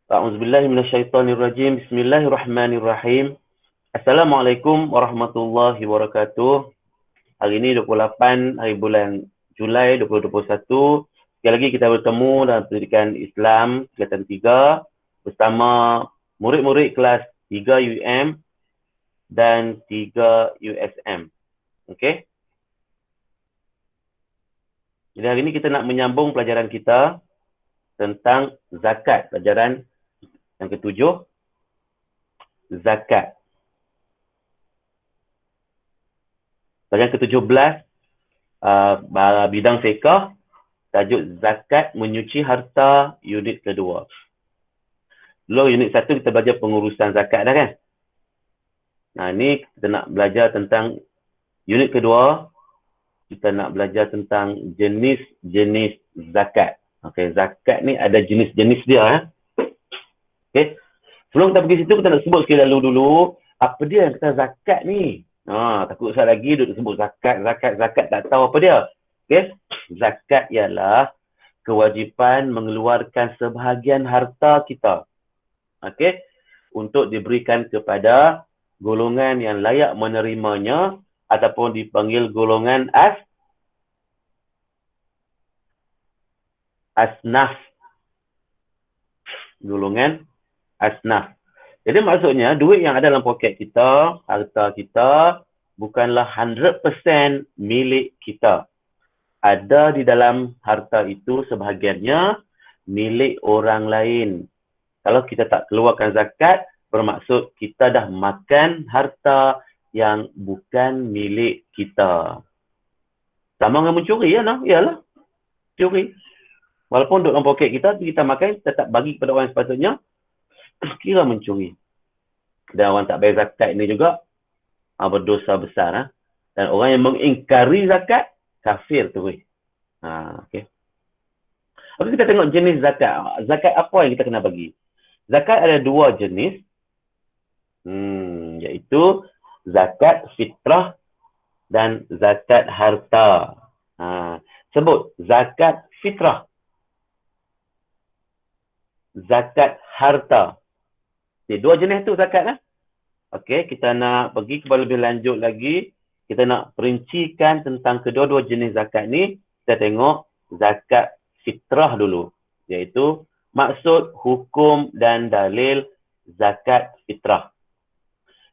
A'udzubillahi minasyaitonirrajim. Bismillahirrahmanirrahim. Assalamualaikum warahmatullahi wabarakatuh. Hari ini 28 hari bulan Julai 2021. Sekali lagi kita bertemu dalam pendidikan Islam tingkatan 3 bersama murid-murid kelas 3 UM dan 3 USM. Okey. Jadi hari ini kita nak menyambung pelajaran kita tentang zakat, pelajaran yang ketujuh, zakat. Pelajaran ke-17, bidang fiqh, tajuk zakat menyuci harta, unit kedua. Dulu unit 1 kita belajar pengurusan zakat dah kan? Nah, ni kita nak belajar tentang unit kedua, kita nak belajar tentang jenis-jenis zakat. Okey, zakat ni ada jenis-jenis dia. Okey. Sebelum kita pergi situ, kita nak sebut sekali dulu apa dia yang kata zakat ni. Takut sekali lagi duduk sebut zakat, tak tahu apa dia. Okey. Zakat ialah kewajipan mengeluarkan sebahagian harta kita. Okey. Untuk diberikan kepada golongan yang layak menerimanya ataupun dipanggil golongan asnaf. Golongan asnaf. Jadi maksudnya duit yang ada dalam poket kita, harta kita bukanlah 100% milik kita. Ada di dalam harta itu sebahagiannya milik orang lain. Kalau kita tak keluarkan zakat, bermaksud kita dah makan harta yang bukan milik kita. Sama dengan mencuri ya, nah? Iyalah. Curi. Walaupun duduk dalam poket kita, kita makan, tetap bagi kepada orang yang sepatutnya, kira mencuri. Dan orang tak bayar zakat ini juga berdosa besar. Dan orang yang mengingkari zakat, kafir tu. Okay. Okey, kita tengok jenis zakat. Zakat apa yang kita kena bagi? Zakat ada dua jenis. Iaitu zakat fitrah dan zakat harta. Sebut zakat fitrah. Zakat harta. Dua jenis tu zakat. Okey, kita nak pergi kepada lebih lanjut lagi. Kita nak perincikan tentang kedua-dua jenis zakat ni. Kita tengok zakat fitrah dulu. Iaitu maksud, hukum dan dalil zakat fitrah.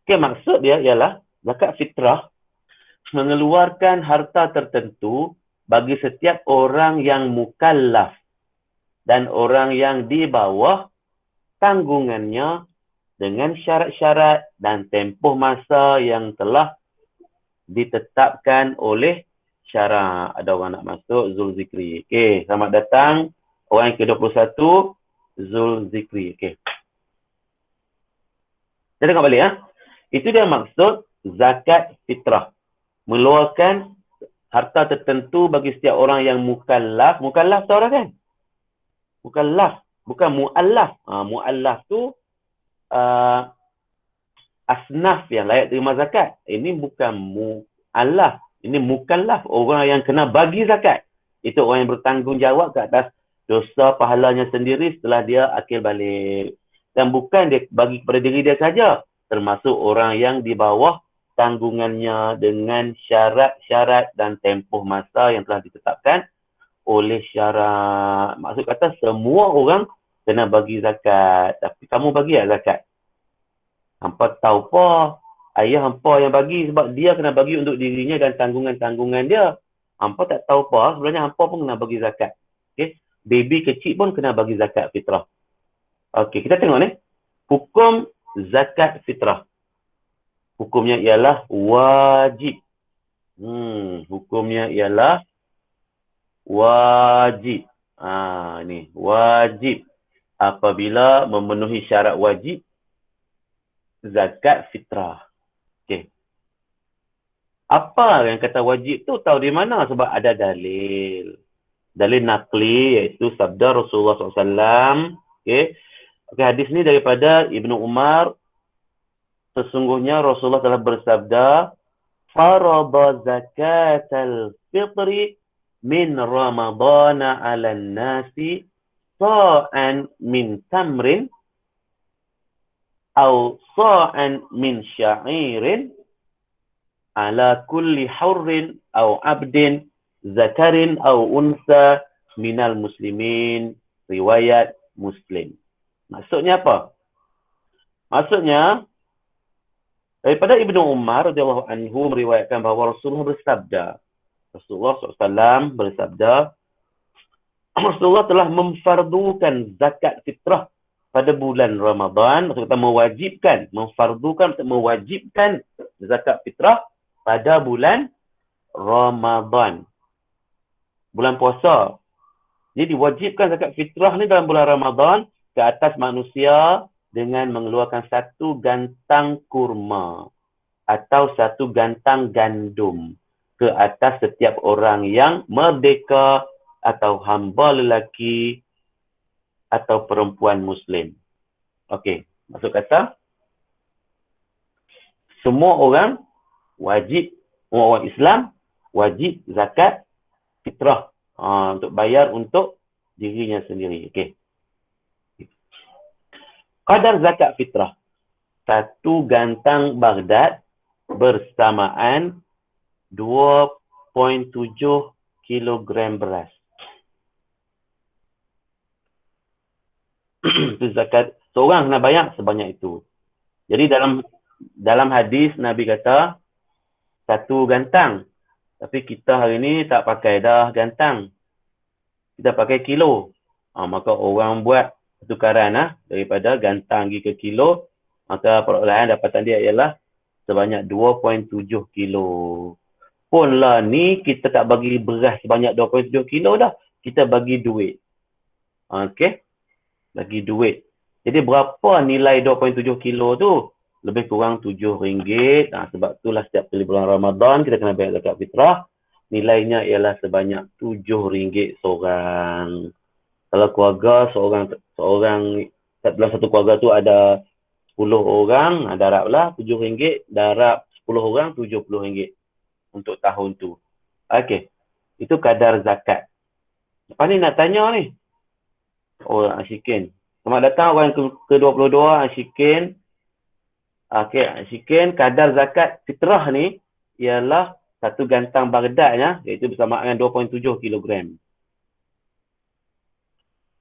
Okey, maksud dia ialah zakat fitrah mengeluarkan harta tertentu bagi setiap orang yang mukallaf dan orang yang di bawah tanggungannya dengan syarat-syarat dan tempoh masa yang telah ditetapkan oleh syarak. Ada orang nak masuk, Zulzikri. Okey, selamat datang orang yang ke-21, Zulzikri. Okey. Kita tengok balik. Itu dia maksud zakat fitrah. Mengeluarkan harta tertentu bagi setiap orang yang mukallaf. Mukallaf tahu dah kan? Mukallaf, bukan mu'allaf. Mu'allaf tu asnaf yang layak terima zakat. Ini bukan mu'allaf. Ini mukallaf, orang yang kena bagi zakat. Itu orang yang bertanggungjawab ke atas dosa pahalanya sendiri setelah dia akil balik. Dan bukan dia bagi kepada diri dia saja. Termasuk orang yang di bawah tanggungannya dengan syarat-syarat dan tempoh masa yang telah ditetapkan oleh syarak. Maksud kata semua orang kena bagi zakat. Tapi kamu bagi tak zakat? Hampa tahu apa? Ayah hampa yang bagi sebab dia kena bagi untuk dirinya dan tanggungan-tanggungan dia. Hampa tak tahu apa, sebenarnya hampa pun kena bagi zakat. Okay? Baby kecil pun kena bagi zakat fitrah. Okey, kita tengok ni. Hukum zakat fitrah. Hukumnya ialah wajib. Hukumnya ialah wajib. Ni wajib. Apabila memenuhi syarat wajib zakat fitrah. Okey. Apa yang kata wajib tu tahu di mana? Sebab ada dalil. Dalil naqli iaitu sabda Rasulullah SAW. Okey. Okey, hadis ni daripada Ibnu Umar. Sesungguhnya Rasulullah telah bersabda, farada zakatal fitri min Ramadana 'alan nasi sa'an min tamrin au sa'an min sya'irin ala kulli hurrin au abdin zakarin au unsa minal muslimin, riwayat Muslim. Maksudnya apa? Maksudnya daripada Ibnu Umar radhiyallahu anhu meriwayatkan bahawa Rasulullah bersabda, Rasulullah SAW bersabda, Rasulullah telah memfardukan zakat fitrah pada bulan Ramadan, maksudnya mewajibkan, memfardukan, mewajibkan zakat fitrah pada bulan Ramadan. Bulan puasa. Jadi diwajibkan zakat fitrah ni dalam bulan Ramadan ke atas manusia dengan mengeluarkan satu gantang kurma atau satu gantang gandum ke atas setiap orang yang merdeka atau hamba lelaki atau perempuan Muslim. Okey, maksud kata semua orang wajib, orang Islam wajib zakat fitrah untuk bayar untuk dirinya sendiri. Okey. Kadar zakat fitrah. Satu gantang Baghdad bersamaan 2.7 kilogram beras. Itu zakat. Seorang kena bayar sebanyak itu. Jadi dalam hadis Nabi kata satu gantang. Tapi kita hari ni tak pakai dah gantang. Kita pakai kilo. Maka orang buat pertukaran daripada gantang pergi ke kilo, maka perolehan dapatan dia ialah sebanyak 2.7 kilo. Punlah ni kita tak bagi beras sebanyak 2.7 kilo dah. Kita bagi duit. Okey. Bagi duit. Jadi berapa nilai 2.7 kilo tu? Lebih kurang RM7. Sebab itulah setiap kali bulan Ramadan kita kena bayar zakat fitrah. Nilainya ialah sebanyak RM7 seorang. Kalau keluarga seorang dalam satu keluarga tu ada 10 orang, darablah RM7, darab 10 orang RM70 untuk tahun tu. Okey. Itu kadar zakat. Lepas ni nak tanya ni. Oh, Asyikin. Selamat datang orang ke-22, Asyikin. Okey, Asyikin, kadar zakat fitrah ni ialah satu gantang Baghdadnya, iaitu bersamaan dengan 2.7 kilogram.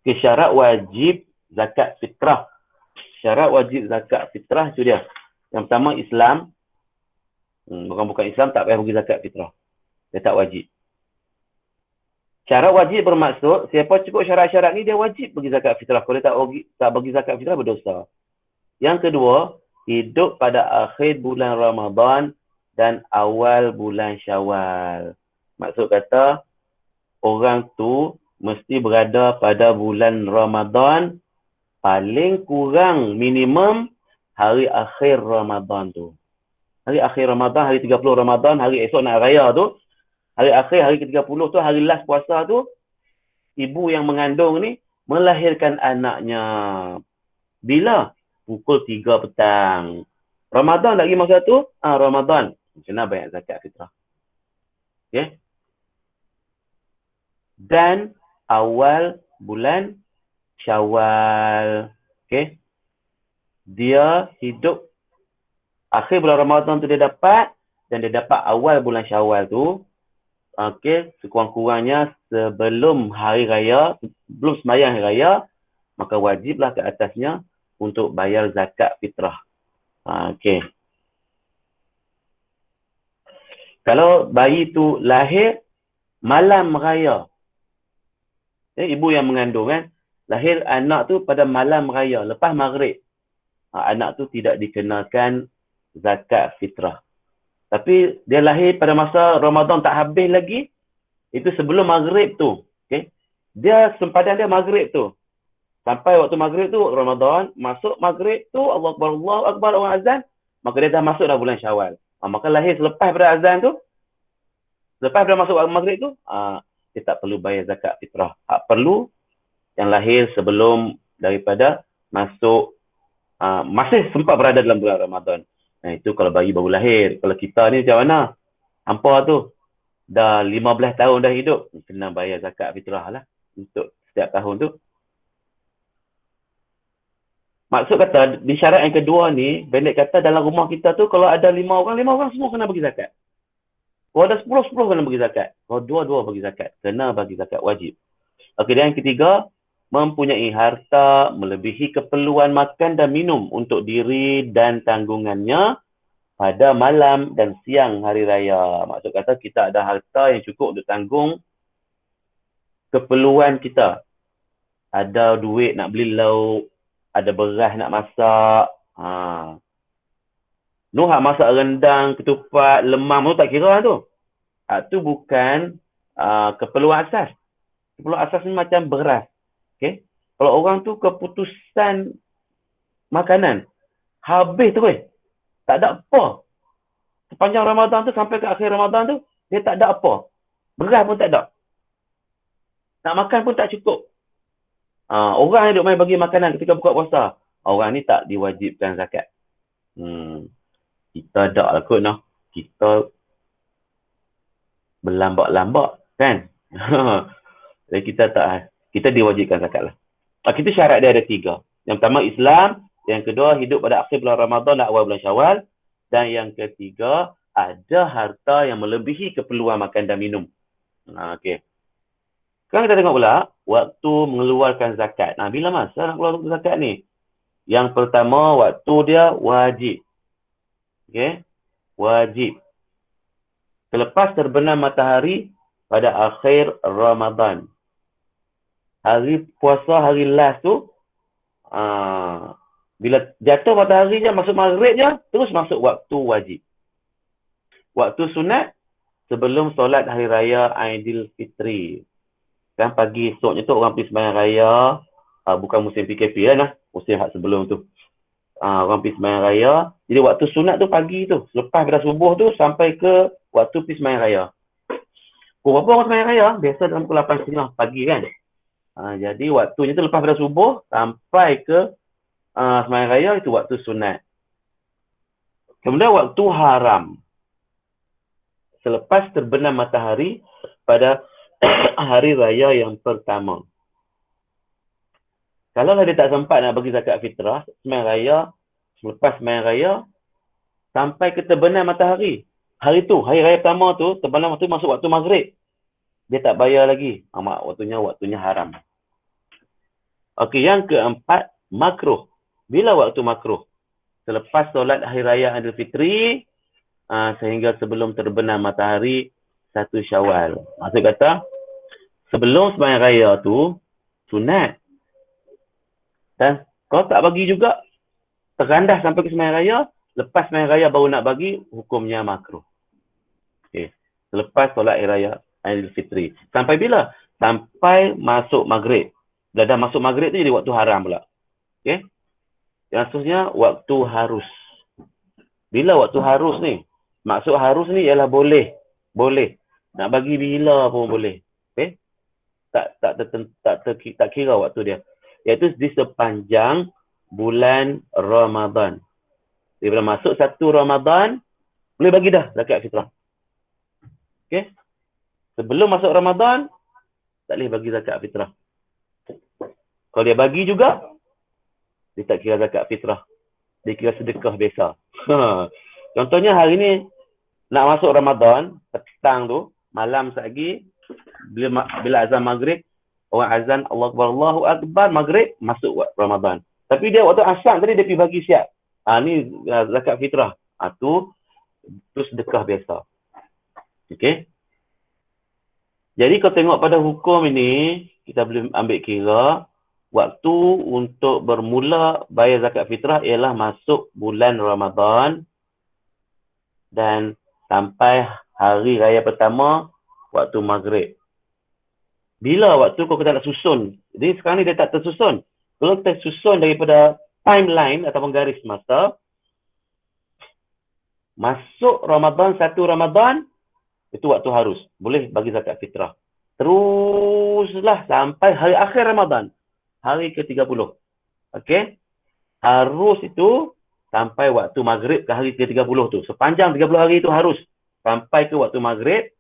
Syarat wajib zakat fitrah. Syarat wajib zakat fitrah itu dia. Yang pertama Islam. Bukan Islam tak payah bagi zakat fitrah. Dia tak wajib. Syarat wajib bermaksud siapa cukup syarat-syarat ni dia wajib bagi zakat fitrah. Kalau dia tak bagi zakat fitrah berdosa. Yang kedua, hidup pada akhir bulan Ramadan dan awal bulan Syawal. Maksud kata orang tu mesti berada pada bulan Ramadan paling kurang minimum hari akhir Ramadan tu. Hari akhir Ramadan, hari 30 Ramadan, hari esok nak raya tu, hari akhir, hari ke-30 tu, hari last puasa tu, ibu yang mengandung ni melahirkan anaknya. Bila? Pukul 3 petang. Ramadan lagi masa tu? Ramadan. Kena bayar zakat fitrah. Okay? Dan awal bulan Syawal. Okay. Dia hidup akhir bulan Ramadan tu dia dapat, dan dia dapat awal bulan Syawal tu. Okay. Sekurang-kurangnya sebelum hari raya, belum sembahyang hari raya, maka wajiblah ke atasnya untuk bayar zakat fitrah. Okay. Kalau bayi tu lahir malam raya, ibu yang mengandung kan, lahir anak tu pada malam raya, lepas maghrib. Anak tu tidak dikenakan zakat fitrah. Tapi dia lahir pada masa Ramadan tak habis lagi, itu sebelum maghrib tu. Okay? Dia sempadan dia maghrib tu. Sampai waktu maghrib tu, Ramadan, masuk maghrib tu, Allahu Akbar, orang azan, maka dia dah masuk dah bulan Syawal. Maka lahir selepas pada azan tu, selepas pada masuk maghrib tu, dia tak perlu bayar zakat fitrah. Perlu yang lahir sebelum daripada masuk, masih sempat berada dalam bulan Ramadan. Itu kalau bayi baru lahir. Kalau kita ni macam mana? Hampa tu dah 15 tahun dah hidup, kena bayar zakat fitrah lah untuk setiap tahun tu. Maksud kata, di syarat yang kedua ni, pendek kata dalam rumah kita tu, kalau ada 5 orang semua kena bagi zakat. Kalau ada 10 kena bagi zakat. Kalau 2 bagi zakat. Kena bagi zakat, wajib. Okey, dan yang ketiga, mempunyai harta melebihi keperluan makan dan minum untuk diri dan tanggungannya pada malam dan siang hari raya. Maksud kata kita ada harta yang cukup untuk tanggung keperluan kita. Ada duit nak beli lauk, ada beras nak masak. Noh hak masak rendang, ketupat, lemang tu tak kira tu. Tu bukan keperluan asas. Keperluan asas ni macam beras. Okay? Kalau orang tu keputusan makanan, habis tu tak ada apa. Sepanjang Ramadan tu sampai ke akhir Ramadan tu, dia tak ada apa. Beras pun tak ada. Nak makan pun tak cukup. Orang yang duk main bagi makanan ketika buka puasa, orang ni tak diwajibkan zakat. Kita tak lah kot noh. Kita berlambak-lambak kan. Jadi kita diwajibkan zakat lah. Kita syarat dia ada 3. Yang pertama Islam, yang kedua hidup pada akhir bulan Ramadan dan awal bulan Syawal, dan yang ketiga ada harta yang melebihi keperluan makan dan minum. Okey. Sekarang kita tengok pula waktu mengeluarkan zakat. Bila masa nak keluar zakat ni? Yang pertama waktu dia wajib. Okey. Wajib. Selepas terbenam matahari pada akhir Ramadan. Hari puasa hari last tu, bila jatuh matahari je, masuk maghrib je, terus masuk waktu wajib. Waktu sunat, sebelum solat hari raya Aidilfitri. Kan pagi esoknya tu orang pergi sembahyang raya, bukan musim PKP lah, musim hak sebelum tu. Orang pergi sembahyang raya, jadi waktu sunat tu pagi tu, selepas pada subuh tu sampai ke waktu pergi sembahyang raya. Pukul berapa orang sembahyang raya? Biasa dalam pukul 8.30 pagi kan. Jadi waktunya tu lepas pada subuh sampai ke sembahyang raya, itu waktu sunat. Kemudian waktu haram. Selepas terbenam matahari pada hari raya yang pertama. Kalau dia tak sempat nak bagi zakat fitrah, sembahyang raya, selepas sembahyang raya sampai ke terbenam matahari. Hari tu, hari raya pertama tu, terbenam tu masuk waktu maghrib. Dia tak bayar lagi. Waktunya haram. Okey, yang keempat, makruh. Bila waktu makruh? Selepas solat hari raya Aidilfitri sehingga sebelum terbenam matahari 1 Syawal. Maksud kata, sebelum sembahyang raya tu sunat. Dan kalau tak bagi juga, tergandah sampai ke sembahyang raya, lepas sembahyang raya baru nak bagi, hukumnya makruh. Okay. Selepas solat hari raya Aidilfitri. Sampai bila? Sampai masuk maghrib. Bila dah masuk maghrib tu jadi waktu haram pula. Okay. Yang seterusnya, waktu harus. Bila waktu harus ni? Maksud harus ni ialah boleh. Boleh. Nak bagi bila pun boleh. Okay. Tak kira waktu dia. Iaitu di sepanjang bulan Ramadan. Bila masuk 1 Ramadan, boleh bagi dah zakat fitrah. Okay. Sebelum masuk Ramadan, tak boleh bagi zakat fitrah. Kalau dia bagi juga, dia tak kira zakat fitrah. Dia kira sedekah biasa. Contohnya hari ni, nak masuk Ramadan, petang tu, malam lagi, bila azan maghrib, orang azan Allahu Akbar, maghrib, masuk Ramadan. Tapi dia waktu asar tadi, dia pergi bagi siap. Ni zakat fitrah. Tu sedekah biasa. Okay. Jadi kalau tengok pada hukum ini, kita boleh ambil kira, waktu untuk bermula bayar zakat fitrah ialah masuk bulan Ramadan dan sampai hari raya pertama waktu maghrib. Bila waktu kau kita nak susun? Jadi sekarang ni dia tak tersusun. Kalau kita susun daripada timeline ataupun garis masa, masuk Ramadan, 1 Ramadan, itu waktu harus. Boleh bagi zakat fitrah. Teruslah sampai hari akhir Ramadan. Hari ke-30. Okey? Harus itu sampai waktu maghrib ke hari ke-30 tu. Sepanjang 30 hari itu harus. Sampai ke waktu maghrib.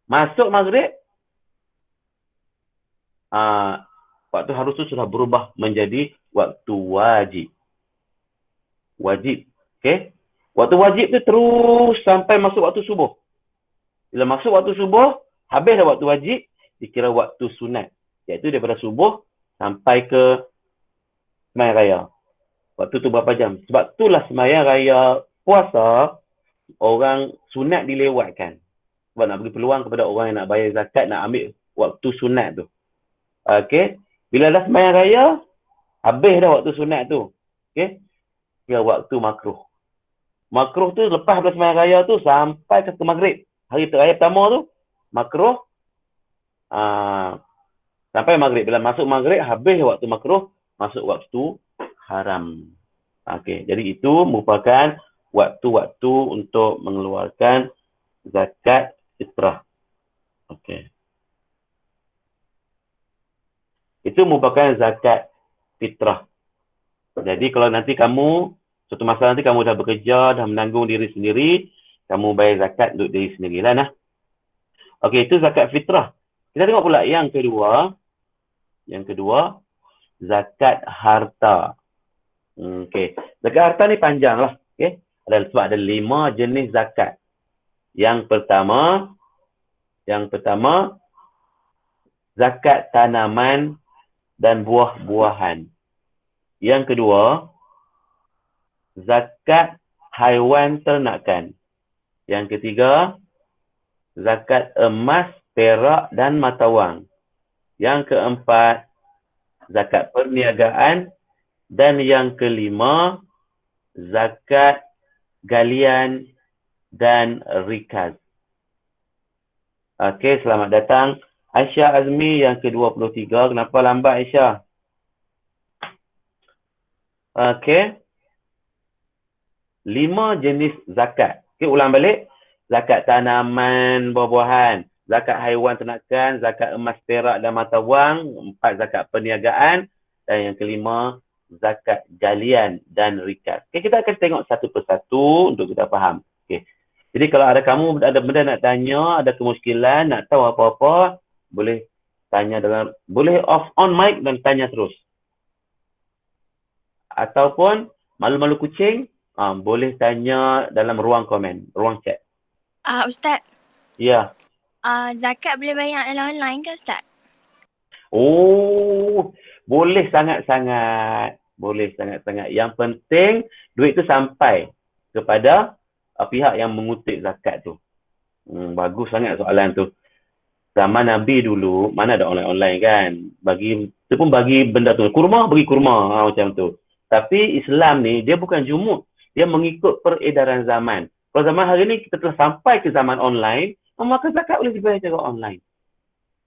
Masuk maghrib. Waktu harus tu sudah berubah menjadi waktu wajib. Wajib. Okey. Waktu wajib tu terus sampai masuk waktu subuh. Bila masuk waktu subuh, habis dah waktu wajib, dikira waktu sunat. Iaitu daripada subuh sampai ke sembahyang raya. Waktu tu berapa jam? Sebab itulah sembahyang raya puasa, orang sunat dilewatkan. Sebab nak beri peluang kepada orang yang nak bayar zakat, nak ambil waktu sunat tu. Okey. Bila dah sembahyang raya, habis dah waktu sunat tu. Okey. Kira waktu makruh. Makruh tu lepas dah sembahyang raya tu sampai ke maghrib. Hari raya pertama tu, makruh. Sampai maghrib. Bila masuk maghrib, habis waktu makruh, masuk waktu haram. Okey. Jadi itu merupakan waktu-waktu untuk mengeluarkan zakat fitrah. Okey. Itu merupakan zakat fitrah. Jadi kalau nanti kamu, suatu masa nanti kamu dah bekerja, dah menanggung diri sendiri, kamu bayar zakat untuk diri sendirilah nah. Okey, itu zakat fitrah. Kita tengok pula yang kedua. Yang kedua, zakat harta. Okey, zakat harta ni panjang lah. Okey, sebab ada 5 jenis zakat. Yang pertama, zakat tanaman dan buah-buahan. Yang kedua, zakat haiwan ternakan. Yang ketiga, zakat emas, perak dan mata wang. Yang keempat, zakat perniagaan. Dan yang kelima, zakat galian dan rikaz. Okey, selamat datang Aisyah Azmi yang ke-23. Kenapa lambat Aisyah? Okey. 5 jenis zakat. Okey, ulang balik. Zakat tanaman, buah-buahan, zakat haiwan ternakan, zakat emas, perak dan mata wang, 4 zakat perniagaan, dan yang kelima zakat galian dan rikaz. Okey, kita akan tengok satu persatu untuk kita faham. Okey. Jadi kalau ada kamu ada benda nak tanya, ada kemuskilan, nak tahu apa-apa, boleh tanya boleh off on mic dan tanya terus. Ataupun malu-malu kucing, boleh tanya dalam ruang komen, ruang chat. Ustaz. Ya. Zakat boleh bayar dalam online ke Ustaz? Oh, boleh sangat-sangat. Boleh sangat-sangat. Yang penting duit tu sampai kepada pihak yang mengutip zakat tu. Bagus sangat soalan tu. Zaman Nabi dulu, mana ada online-online kan. Dia pun bagi benda tu. Kurma, bagi kurma. Macam tu. Tapi Islam ni, dia bukan jumuk. Dia mengikut peredaran zaman. Kalau zaman hari ni kita telah sampai ke zaman online, maka zakat boleh dibayar secara online.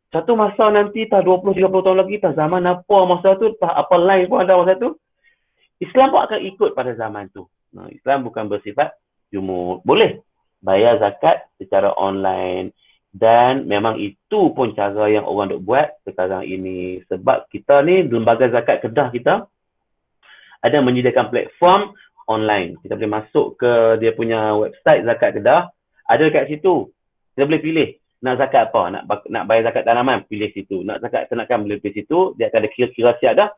Satu masa nanti, 20-30 tahun lagi, zaman apa masa tu, apa lain pun ada masa tu, Islam pun akan ikut pada zaman tu. Islam bukan bersifat jumuk. Boleh bayar zakat secara online. Dan memang itu pun cara yang orang duk buat sekarang ini. Sebab kita ni, lembaga zakat Kedah kita, ada menyediakan platform online. Kita boleh masuk ke dia punya website zakat Kedah. Ada kat situ. Kita boleh pilih nak zakat apa. Nak bayar zakat tanaman, pilih situ. Nak zakat ternakan, boleh pilih situ. Dia akan ada kira-kira siap dah.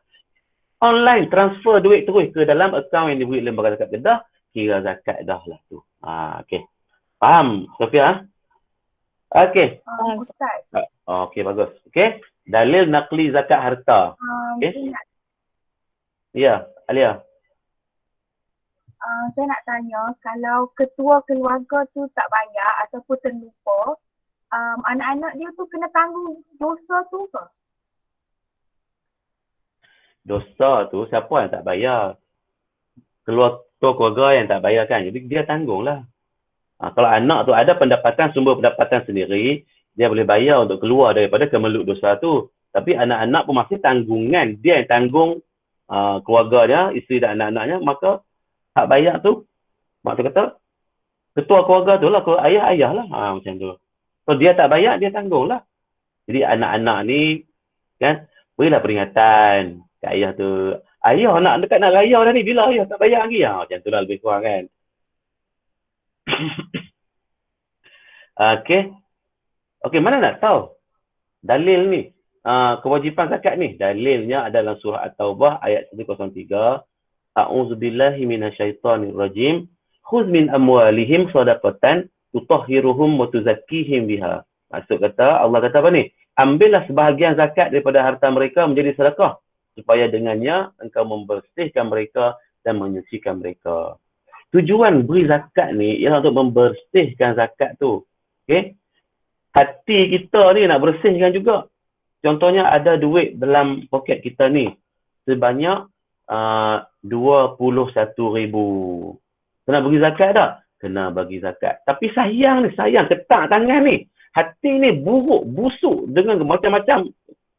Online, transfer duit terus ke dalam akaun yang diberi lembaga zakat Kedah. Kira zakat dah lah tu. Okay. Faham, Sofia? Okay. Ustaz. Okay, bagus. Okay. Dalil nakli zakat harta. Okay. Ya, Alia. Saya nak tanya, kalau ketua keluarga tu tak bayar ataupun terlupa, anak-anak dia tu kena tanggung dosa tu ke? Dosa tu siapa yang tak bayar? Keluarga yang tak bayar kan. Jadi dia tanggunglah. Kalau anak tu ada sumber pendapatan sendiri, dia boleh bayar untuk keluar daripada kemeluk dosa tu. Tapi anak-anak pun masih tanggungan. Dia yang tanggung keluarga dia, isteri dan anak-anaknya, maka hak bayar tu, maksud kata, ketua keluarga tu lah, ayah lah. Macam tu. Kalau dia tak bayar, dia tanggunglah. Jadi anak-anak ni, kan, berilah peringatan ke ayah tu. Ayah nak dekat nak raya dah ni, bila ayah tak bayar lagi? Macam tu lah lebih kurang kan. Okay, mana nak tahu dalil ni? kewajipan zakat ni? Dalilnya adalah surah At-Taubah ayat 103. A'udzubillahi minasyaitonirrajim. Khudz min amwalihim shadaqatan tutahhiruhum wa tuzakkihim biha. Maksud kata, Allah kata apa ni? Ambillah sebahagian zakat daripada harta mereka menjadi sedekah, supaya dengannya engkau membersihkan mereka dan menyucikan mereka. Tujuan beri zakat ni ialah untuk membersihkan zakat tu. Okey? Hati kita ni nak bersihkan juga. Contohnya ada duit dalam poket kita ni sebanyak 21,000. Kena bagi zakat tak? Kena bagi zakat. Tapi sayang ketak tangan ni. Hati ni buruk, busuk dengan macam-macam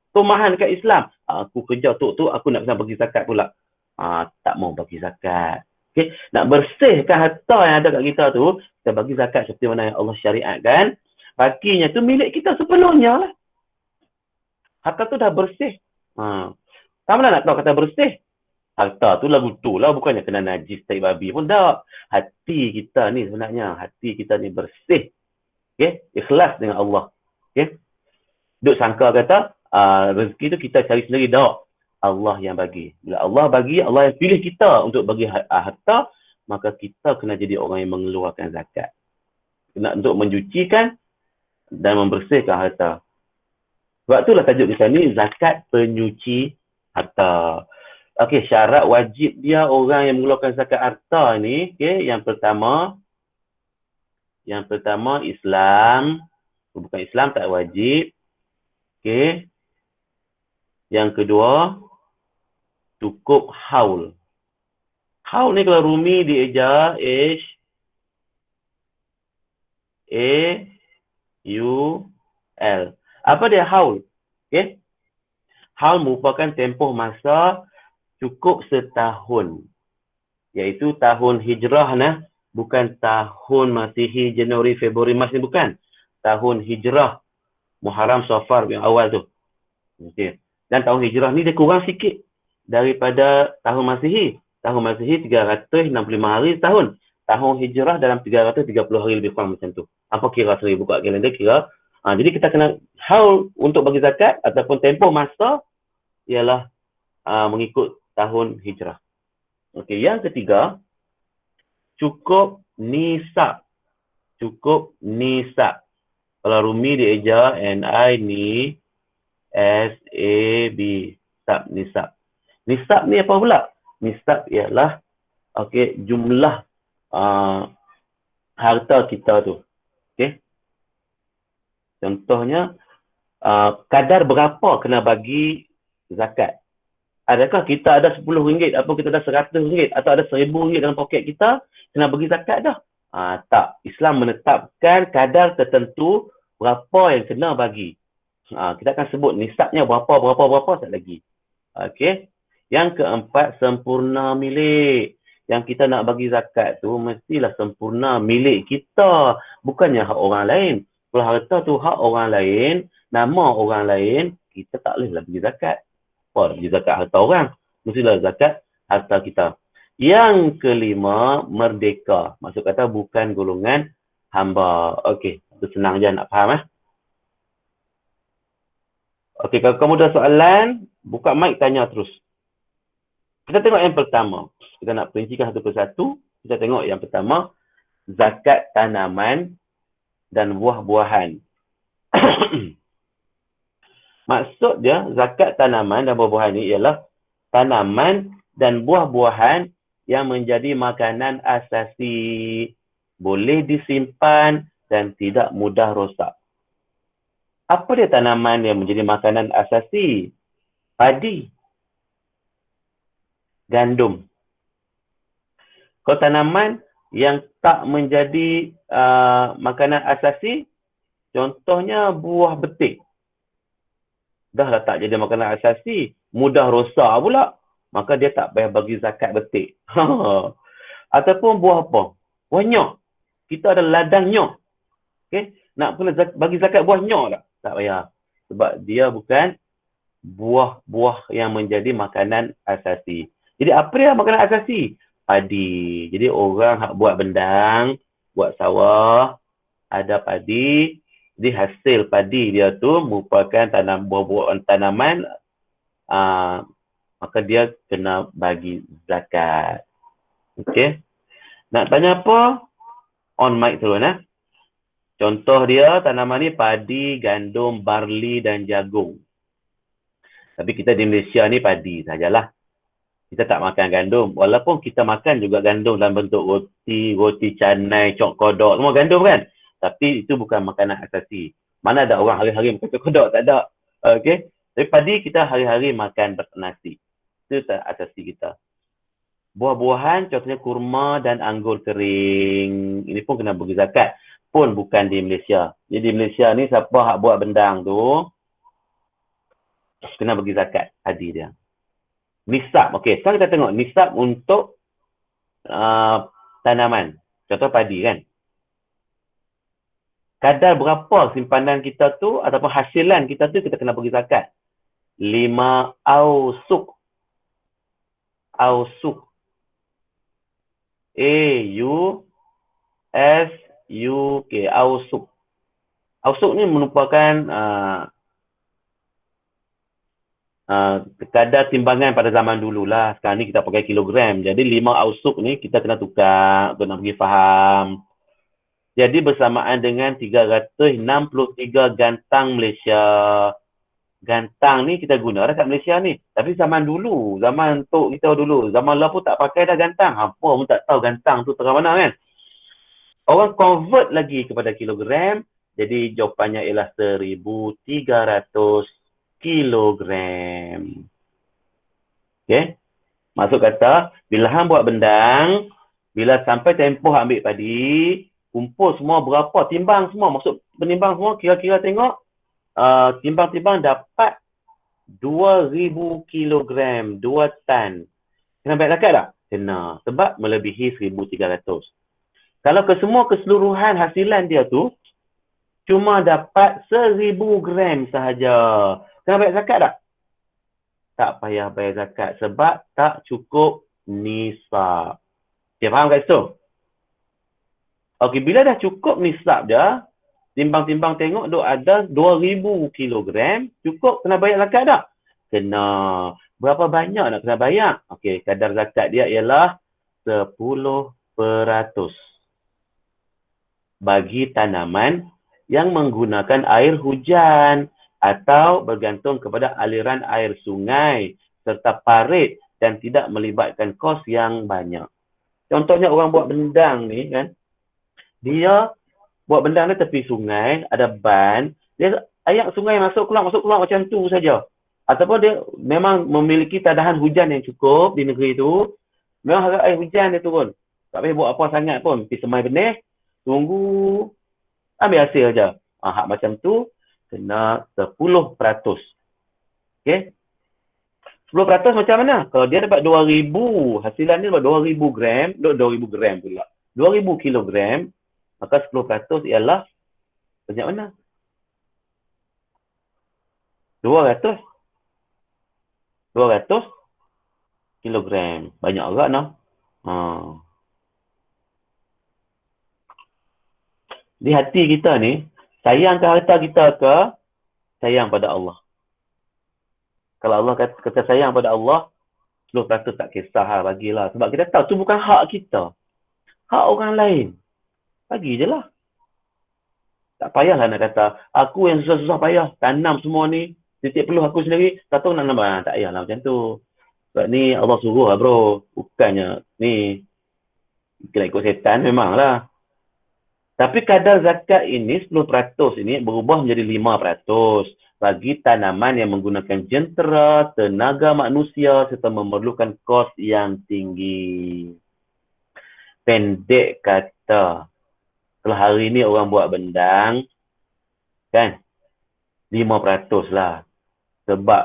tomahan dekat Islam. Aku kerja tu aku nak kena bagi zakat pula. Tak mau bagi zakat. Okay? Nak bersihkan harta yang ada kat kita tu, kita bagi zakat seperti mana yang Allah syariatkan. Bakinya tu milik kita sepenuhnya lah. Harta tu dah bersih. Tak mana nak tahu kata bersih? Harta tu lagu tu lah, bukannya kena najis tai babi pun tak. Hati kita ni sebenarnya, hati kita ni bersih. Okay? Ikhlas dengan Allah. Okay? Duk sangka kata, rezeki tu kita cari sendiri. Tak. Allah yang bagi. Bila Allah bagi, Allah yang pilih kita untuk bagi harta, maka kita kena jadi orang yang mengeluarkan zakat. Kena untuk mencucikan dan membersihkan harta. Sebab itulah tajuk kita ni, zakat penyuci harta. Okey, syarat wajib dia orang yang mengeluarkan zakat harta ni, okey, yang pertama Islam. Bukan Islam tak wajib. Okey. Yang kedua, cukup haul. Haul ni kalau Rumi dieja H-A-U-L. Apa dia haul? Okay? Haul merupakan tempoh masa cukup setahun. Iaitu tahun hijrah nah. Bukan tahun Masihi, Januari, Februari, Mac ni bukan. Tahun hijrah. Muharram, Safar yang awal tu. Okay. Dan tahun hijrah ni dia kurang sikit daripada tahun Masihi. Tahun Masihi 365 hari setahun. Tahun hijrah dalam 330 hari lebih kurang macam tu. Apa kira sendiri buka kalender kira. Jadi kita kena haul untuk bagi zakat ataupun tempoh masa ialah mengikut tahun hijrah. Okey, yang ketiga, cukup nisab. Cukup nisab. Kalau Rumi dieja N-I-N-I-S-A-B. Nisab. Nisab ni apa pula? Nisab ialah jumlah harta kita tu. Okey. Contohnya kadar berapa kena bagi zakat. Adakah kita ada RM10 atau kita ada RM100 atau ada RM1,000 dalam poket kita kena bagi zakat dah? Tak. Islam menetapkan kadar tertentu berapa yang kena bagi. Kita akan sebut nisabnya berapa tak lagi. Okey. Yang keempat, sempurna milik. Yang kita nak bagi zakat tu mestilah sempurna milik kita, bukannya hak orang lain. Kalau harta tu hak orang lain, nama orang lain, kita tak bolehlah bagi zakat. Apa bagi zakat harta orang? Mestilah zakat harta kita. Yang kelima, merdeka. Maksud kata bukan golongan hamba. Okey, itu senang je nak faham. Okey, kalau kamu ada soalan, buka mic tanya terus. Kita tengok yang pertama. Kita nak perincikan satu persatu. Kita tengok yang pertama, zakat tanaman dan buah-buahan. Maksud dia, zakat tanaman dan buah-buahan ini ialah tanaman dan buah-buahan yang menjadi makanan asasi, boleh disimpan dan tidak mudah rosak. Apa dia tanaman yang menjadi makanan asasi? Padi, gandum. Kalau tanaman yang tak menjadi makanan asasi, contohnya buah betik. Dah lah tak jadi makanan asasi, mudah rosak pula. Maka dia tak payah bagi zakat betik. Ataupun buah apa? Buah nyok. Kita ada ladang nyok. Okay? Nak kena bagi zakat buah nyok tak? Tak payah. Sebab dia bukan buah-buah yang menjadi makanan asasi. Jadi apa dia makanan asasi? Padi. Jadi orang buat bendang, buat sawah, ada padi, Jadi hasil padi dia tu merupakan buah-buahan tanaman, maka dia kena bagi zakat. Okey. Nak tanya apa? On mic turun. Contoh dia tanaman ni padi, gandum, barley dan jagung. Tapi kita di Malaysia ni padi sajalah. Kita tak makan gandum. Walaupun kita makan juga gandum dalam bentuk roti canai, cok kodok, semua gandum kan. Tapi itu bukan makanan asasi. Mana ada orang hari-hari makan cok kodok? Tak ada. Okey. Tapi padi kita hari-hari makan nasi. Itu tak asasi kita. Buah-buahan contohnya kurma dan anggur kering. Ini pun kena bagi zakat. Pun bukan di Malaysia. Jadi di Malaysia ni siapa hak buat bendang tu kena bagi zakat padi dia. Nisab. Okey, sekarang kita tengok nisab untuk tanaman. Contoh padi kan. Kadar berapa simpanan kita tu ataupun hasilan kita tu kita kena bagi zakat. 5 ausuk. Ausuk. A-U-S-U-K. Ausuk. Ausuk ni merupakan kadar timbangan pada zaman dululah. Sekarang ni kita pakai kilogram. Jadi 5 ausuk ni kita kena tukar untuk nak pergi faham. Jadi bersamaan dengan 363 gantang Malaysia. Gantang ni kita guna kat Malaysia ni. Tapi zaman dulu, zaman tok kita dulu, zaman lah pun tak pakai dah gantang. Apa pun tak tahu gantang tu terang mana kan. Orang convert lagi kepada kilogram. Jadi jawapannya ialah 1,300 kilogram. Okey. Maksud kata, bila hang buat bendang, bila sampai tempoh ambil padi, kumpul semua berapa, timbang semua, maksud penimbang semua, kira-kira tengok, timbang-timbang dapat 2,000 kilogram, 2 tan. Kena bayar zakat tak? Kena. Sebab melebihi 1,300. Kalau semua keseluruhan hasilan dia tu, cuma dapat 1,000 gram sahaja. Kena bayar zakat tak? Tak payah bayar zakat sebab tak cukup nisab. Okay, faham kat situ? Okey, bila dah cukup nisab dia, timbang-timbang tengok duk ada 2,000 kilogram, cukup kena bayar zakat tak? Kena. Berapa banyak nak kena bayar? Okey, kadar zakat dia ialah 10% bagi tanaman yang menggunakan air hujan atau bergantung kepada aliran air sungai serta parit dan tidak melibatkan kos yang banyak. Contohnya orang buat bendang ni kan, dia buat bendang ni tepi sungai, ada ban, dia air sungai masuk keluar macam tu saja. Ataupun dia memang memiliki tadahan hujan yang cukup di negeri tu, memang harap air hujan dia turun. Tak payah buat apa sangat pun, pergi semai benih, tunggu, ambil hasil saja. Hak macam tu, kena 10%. Okey? 10% macam mana? Kalau dia dapat 2,000, hasilan dia dapat 2,000 gram, 2,000 gram pula. 2,000 kilogram, maka 10% ialah banyak mana? 200 kilogram. Banyak agak noh. Di hati kita ni, sayang ke harta kita ke sayang pada Allah? Kalau Allah kata sayang pada Allah, 10% tak kisah bagilah. Sebab kita tahu tu bukan hak kita. Hak orang lain. Bagi je lah. Tak payahlah nak kata, aku yang susah-susah payah tanam semua ni, titik peluh aku sendiri, tak tahu nak nambah. Tak payahlah macam tu. Sebab ni Allah suruh lah bro. Bukannya ni, kena ikut setan memanglah. Tapi kadar zakat ini, 10% ini berubah menjadi 5% bagi tanaman yang menggunakan jentera, tenaga manusia serta memerlukan kos yang tinggi. Pendek kata, kalau hari ni orang buat bendang, kan, 5% lah. Sebab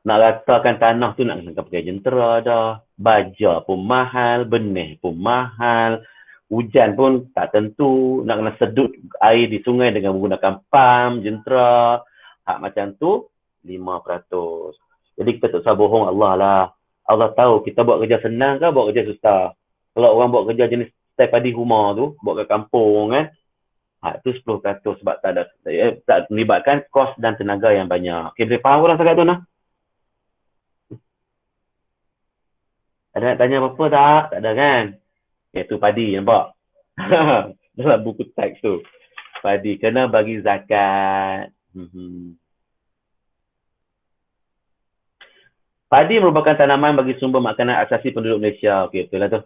nak ratakan tanah tu nak kena pakai jentera dah. Baja pun mahal, benih pun mahal. Hujan pun tak tentu, nak kena sedut air di sungai dengan menggunakan pam, jentera. Hak macam tu, 5%. Jadi kita tak usah bohong Allah lah. Allah tahu kita buat kerja senang ke buat kerja susah. Kalau orang buat kerja jenis style padi rumah tu, buat kat kampung kan, tu 10% sebab tak melibatkan kos dan tenaga yang banyak. Okey, boleh faham orang cakap tu nah? Ada nak tanya apa-apa tak? Tak ada kan? Iaitu padi, nampak? Dalam buku teks tu. Padi, kena bagi zakat. Padi merupakan tanaman bagi sumber makanan asasi penduduk Malaysia. Okey, betul lah tu.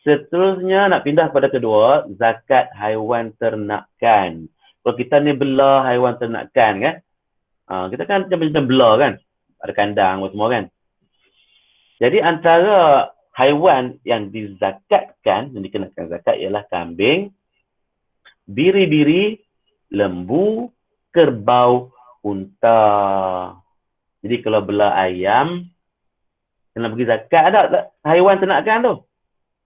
Seterusnya nak pindah kepada kedua, zakat haiwan ternakan. Kalau kita ni bela haiwan ternakan kan? Kita kan macam bela kan? Ada kandang semua kan? Jadi antara haiwan yang dizakatkan, yang dikenakan zakat ialah kambing, biri-biri, lembu, kerbau, unta. Jadi kalau bela ayam, kena bagi zakat ada haiwan ternakan tu?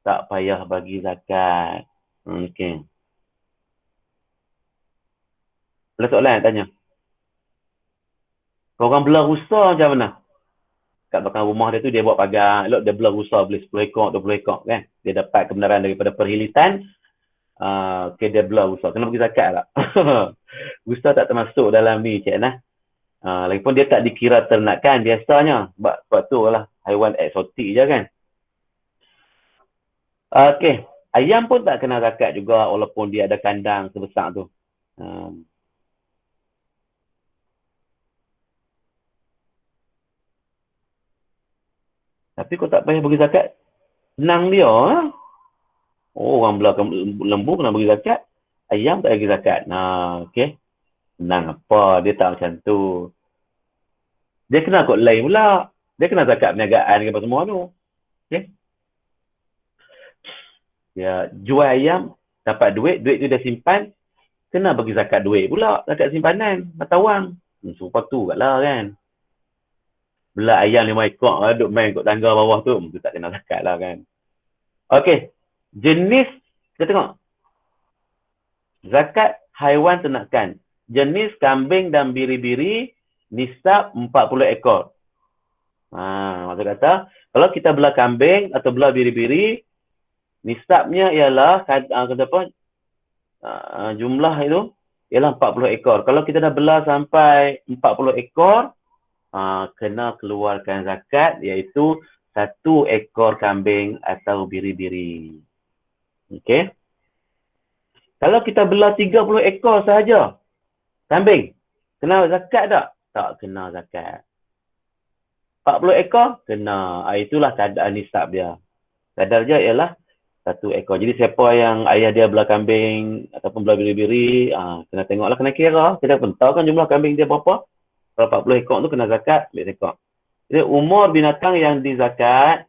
Tak payah bagi zakat. Okey. Ada soalan yang tanya? Kalau orang bela rusa macam mana? Kat belakang rumah dia tu dia buat pagar, elok dia bela rusa boleh 10 ekor, 20 ekor kan. Dia dapat kebenaran daripada perhilitan. Okay, dia bela rusa. Kena bagi zakat tak? Rusa tak termasuk dalam ni, Cik Nah. Lagipun dia tak dikira ternakan biasanya. Sebab tu lah haiwan eksotik je kan. Okey, ayam pun tak kena zakat juga walaupun dia ada kandang sebesar tu. Tapi kau tak payah bagi zakat, senang dia. Orang bela lembu kena bagi zakat, ayam tak bagi zakat. Okey. Senang apa, dia tak macam tu. Dia kena kot lain pula. Dia kena zakat perniagaan ke apa semua tu. Okey. Dia jual ayam, dapat duit tu dia simpan, kena bagi zakat duit pula, zakat simpanan, mata wang. Sumpah tu kat lah kan. Bela ayam 5 ekor, duduk main kat tangga bawah tu tak kena zakat lah kan. Okey, jenis, kita tengok. Zakat haiwan ternakan. Jenis kambing dan biri-biri, nisab 40 ekor. Maksud kata, kalau kita bela kambing atau bela biri-biri, nisabnya ialah, jumlah itu, ialah 40 ekor. Kalau kita dah bela sampai 40 ekor, kena keluarkan zakat, iaitu 1 ekor kambing atau biri-biri. Okey. Kalau kita bela 30 ekor sahaja, kambing, kena zakat tak? Tak kena zakat. 40 ekor, kena. Itulah kadar nisab dia. Kadar dia ialah 1 ekor. Jadi siapa yang ayah dia bela kambing ataupun bela biri-biri, kena tengoklah, kena kira. Kita pun tahu kan jumlah kambing dia berapa. Kalau 40 ekor tu kena zakat, 40 ekor. Jadi umur binatang yang dizakat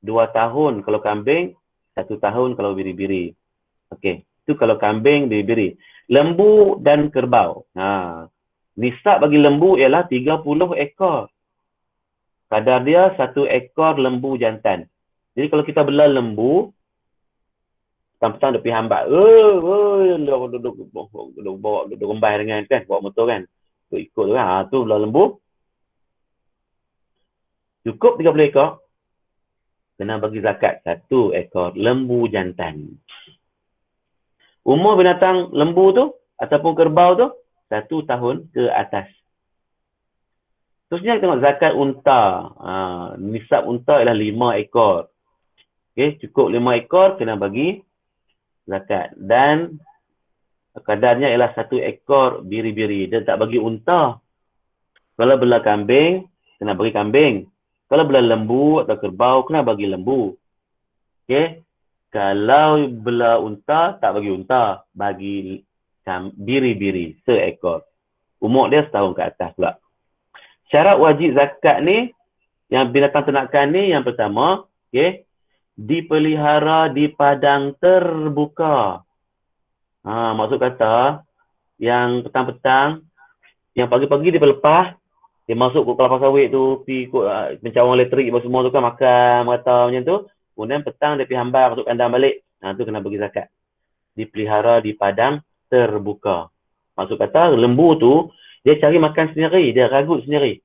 2 tahun kalau kambing, 1 tahun kalau biri-biri. Okey, itu kalau kambing, biri-biri. Lembu dan kerbau. Nisab bagi lembu ialah 30 ekor. Kadar dia 1 ekor lembu jantan. Jadi kalau kita bela lembu, petang-petang dia pergi hambat. Duduk rembai dengan kan, bawa motor kan. Ikut tu kan. Tu bela lembu. Cukup 30 ekor. Kena bagi zakat 1 ekor lembu jantan. Umur binatang lembu tu ataupun kerbau tu 1 tahun ke atas. Terusnya kita tengok zakat unta. Nisab unta ialah 5 ekor. Okey, cukup 5 ekor kena bagi zakat. Dan kadarnya ialah 1 ekor biri-biri. Dia tak bagi unta. Kalau bela kambing, kena bagi kambing. Kalau bela lembu atau kerbau, kena bagi lembu. Okey. Kalau bela unta, tak bagi unta. Bagi biri-biri, seekor. Umur dia setahun ke atas pula. Syarat wajib zakat ni, yang binatang ternakan ni, yang pertama, okey, dipelihara di padang terbuka. Maksud kata, yang petang-petang, yang pagi-pagi dia lepas, dia masuk ke kelapa sawit tu, pergi ikut pencawang elektrik semua tu kan, makan, merata macam tu. Kemudian petang dia pergi hambar, masuk kandang balik. Tu kena bagi zakat. Dipelihara di padang terbuka. Maksud kata, lembu tu, dia cari makan sendiri, dia ragut sendiri.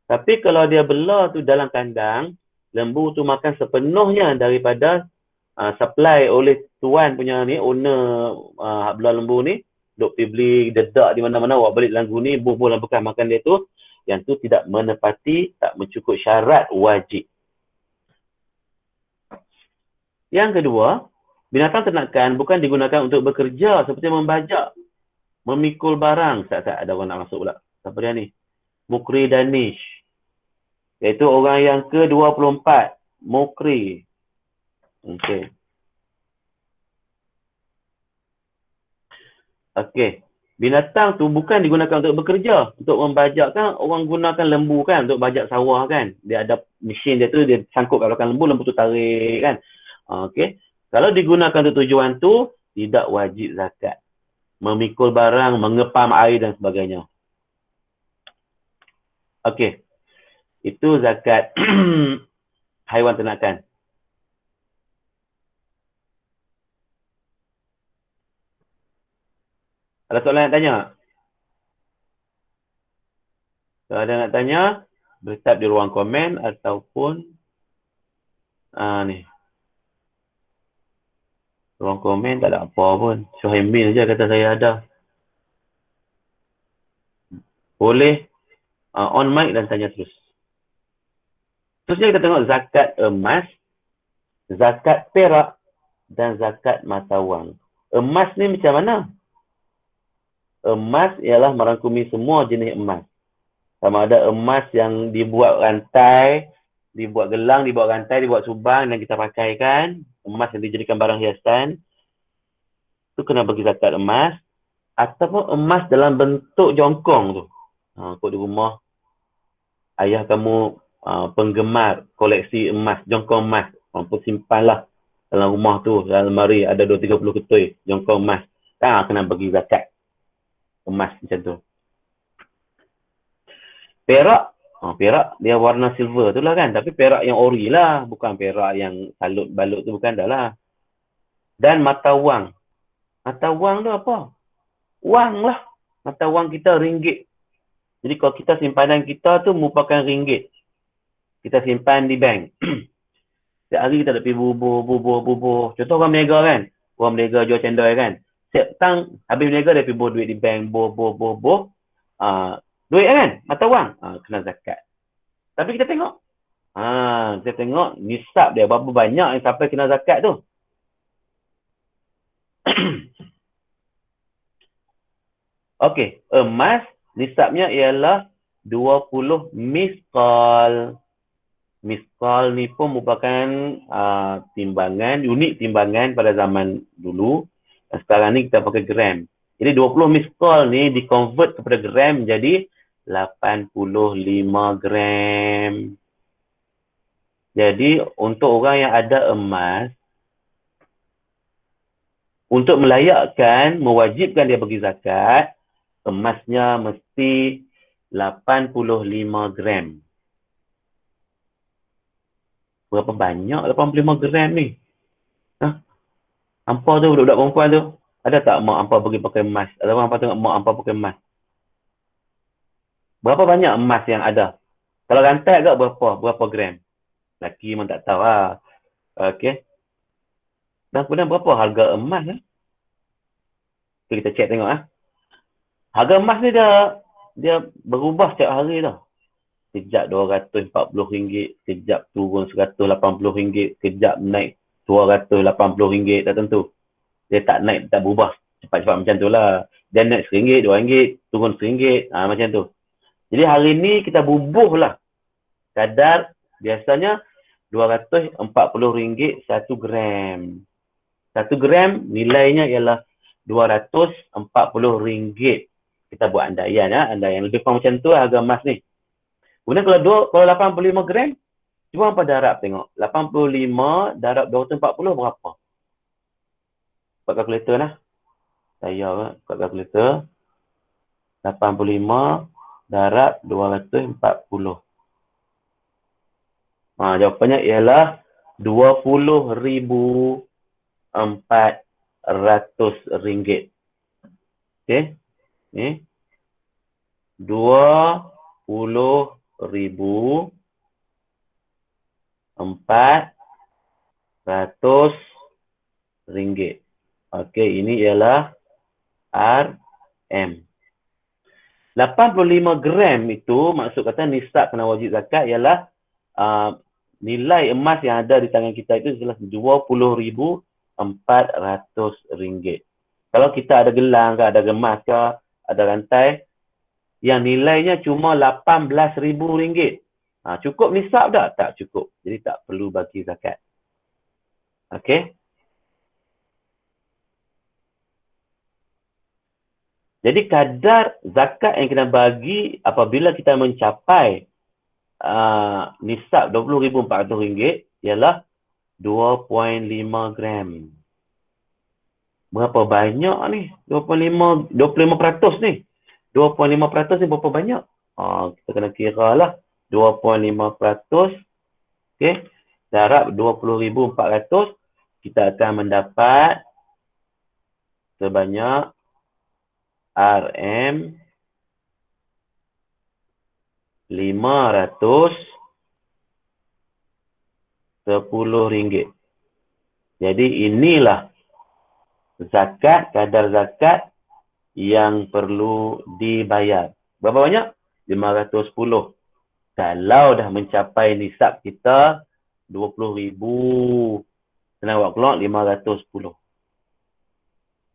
Tapi kalau dia bela tu dalam kandang, lembu tu makan sepenuhnya daripada supply oleh tuan punya ni, owner belah lembu ni, duk pergi beli dedak di mana-mana, awak balik lembu ni, bubuh dalam bekas makan dia tu, yang tu tidak menepati, tak mencukup syarat wajib. Yang kedua, binatang ternakan bukan digunakan untuk bekerja seperti membajak, memikul barang. Ada orang nak masuk pula. Siapa dia ni? Mukri Danish. Iaitu orang yang ke-24. Mukri. Okey. Okey. Binatang tu bukan digunakan untuk bekerja. Untuk membajak kan, orang gunakan lembu kan untuk bajak sawah kan. Dia ada mesin dia tu, dia sangkut kat belakang lembu, lembu tu tarik kan. Okey. Kalau digunakan untuk tujuan tu, tidak wajib zakat. Memikul barang, mengepam air dan sebagainya. Okey. Itu zakat haiwan ternakan. Ada soalan nak tanya? Kalau ada nak tanya, boleh type di ruang komen ataupun ni. Ruang komen tak ada apa pun. Suhaimi saja kata saya ada. Boleh on mic dan tanya terus. Terusnya kita tengok zakat emas, zakat perak dan zakat mata wang. Emas ni macam mana? Emas ialah merangkumi semua jenis emas. Sama ada emas yang dibuat rantai, dibuat gelang, dibuat rantai, dibuat subang dan kita pakaikan. Emas yang dijadikan barang hiasan. Itu kena bagi zakat emas. Ataupun emas dalam bentuk jongkong tu. Kau di rumah, ayah kamu penggemar koleksi emas, jongkong emas. Mampu simpanlah dalam rumah tu, dalam lemari ada 2-30 ketui jongkong emas. Kena bagi zakat emas macam tu. Perak, perak dia warna silver tu lah kan. Tapi perak yang ori lah. Bukan perak yang salut balut tu, bukan dah lah. Dan mata wang. Mata wang tu apa? Wang lah. Mata wang kita ringgit. Jadi kalau kita simpanan kita tu merupakan ringgit. Kita simpan di bank. Setiap hari kita nak pergi bubuh. Contoh orang berniaga kan. Orang berniaga jual cendol kan. Setiap petang habis berniaga dia pergi bubuh duit di bank. Bubuh. Duit kan? Mata wang. Kena zakat. Tapi kita tengok. Kita tengok nisab dia. Berapa banyak yang sampai kena zakat tu. Okey. Emas nisabnya ialah 20 miskal. Miskal ni pun merupakan timbangan, unit timbangan pada zaman dulu. Sekarang ni kita pakai gram. Jadi 20 miskal ni di-convert kepada gram jadi 85 gram. Jadi untuk orang yang ada emas, untuk melayakkan, mewajibkan dia bagi zakat, emasnya mesti 85 gram. Berapa banyak 85 gram ni? Hampa tu, budak-budak perempuan tu. Ada tak mak hampa pergi pakai emas? Ada orang hampa tengok mak hampa pakai emas? Berapa banyak emas yang ada? Kalau rantai agak berapa gram? Laki memang tak tahu lah. Okey. Dan kemudian berapa harga emas? Okay, kita check tengok. Harga emas ni dia berubah setiap hari tau. Kejap RM240, kejap turun RM180, kejap naik RM280, tak tentu. Dia tak naik, tak berubah cepat-cepat macam tu lah. Dia naik RM1, RM2, turun RM1, macam tu. Jadi hari ni kita bubuh lah. Kadar biasanya RM240 1 gram. 1 gram nilainya ialah RM240. Kita buat andaian andaian lebih kurang macam tu harga emas ni. Kemudian kalau 85 gram, cuba apa darab tengok. 85 darab 240 berapa? Buat kalkulator lah. Saya buat kalkulator. 85 darab 240. Jawapannya ialah RM20,400. Okey. Ni 20,400 ringgit. Okey, ini ialah RM. 85 gram itu maksud kata nisab kena wajib zakat ialah nilai emas yang ada di tangan kita itu adalah RM20,400. Kalau kita ada gelang ke, ada gemas ke, ada rantai yang nilainya cuma RM18,000. Cukup nisab tak? Tak cukup. Jadi tak perlu bagi zakat. Okey. Jadi kadar zakat yang kena bagi apabila kita mencapai nisab RM20,400 ialah 2.5 gram. Berapa banyak ni? 25% ni. 2.5% ni berapa banyak? Kita kena kira lah. 2.5%. Okey. Darab 20,400. Kita akan mendapat sebanyak RM RM510. Jadi inilah zakat, kadar zakat yang perlu dibayar. Berapa banyak? 510. Kalau dah mencapai nisab kita 20,000, senang buat keluar 510.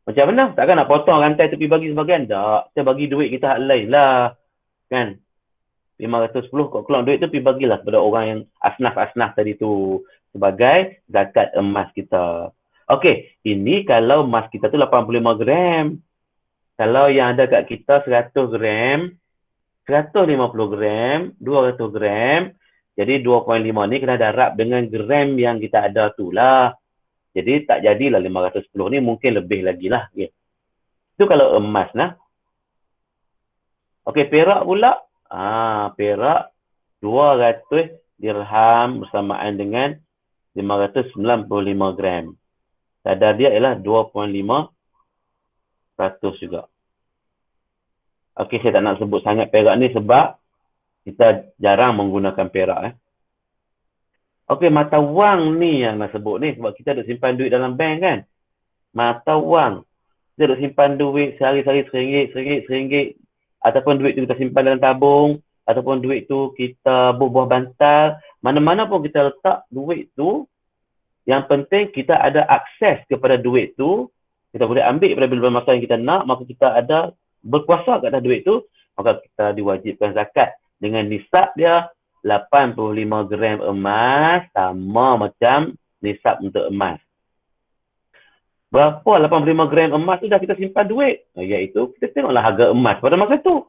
Macam mana? Takkan nak potong rantai tepi bagi sebagian? Tak. Kita bagi duit kita hak lain lah. Kan? 510 kau keluar duit tu pergi bagilah kepada orang yang asnaf-asnaf tadi tu. Sebagai zakat emas kita. Okey. Ini kalau emas kita tu 85 gram. Kalau yang ada kat kita 100 gram. 150 gram. 200 gram. Jadi 2.5 ni kena darab dengan gram yang kita ada tu lah. Jadi tak jadilah 510 ni, mungkin lebih lagi lah. Okay. Itu kalau emas lah. Okey, perak pula. Perak 200 dirham bersamaan dengan 595 gram. Kadar dia ialah 2.5% juga. Okey, saya tak nak sebut sangat perak ni sebab kita jarang menggunakan perak. Okey, mata wang ni yang nak sebut ni sebab kita ada simpan duit dalam bank kan. Mata wang. Kita ada simpan duit sehari-hari RM1, ataupun duit tu kita simpan dalam tabung, ataupun duit tu kita bubuh bantal, mana-mana pun kita letak duit tu, yang penting kita ada akses kepada duit tu, kita boleh ambil pada bila masa yang kita nak, maka kita ada berkuasa kat atas duit tu, maka kita diwajibkan zakat dengan nisab dia 85 gram emas, sama macam nisab untuk emas. Berapa 85 gram emas tu dah kita simpan duit? Iaitu kita tengoklah harga emas pada masa tu.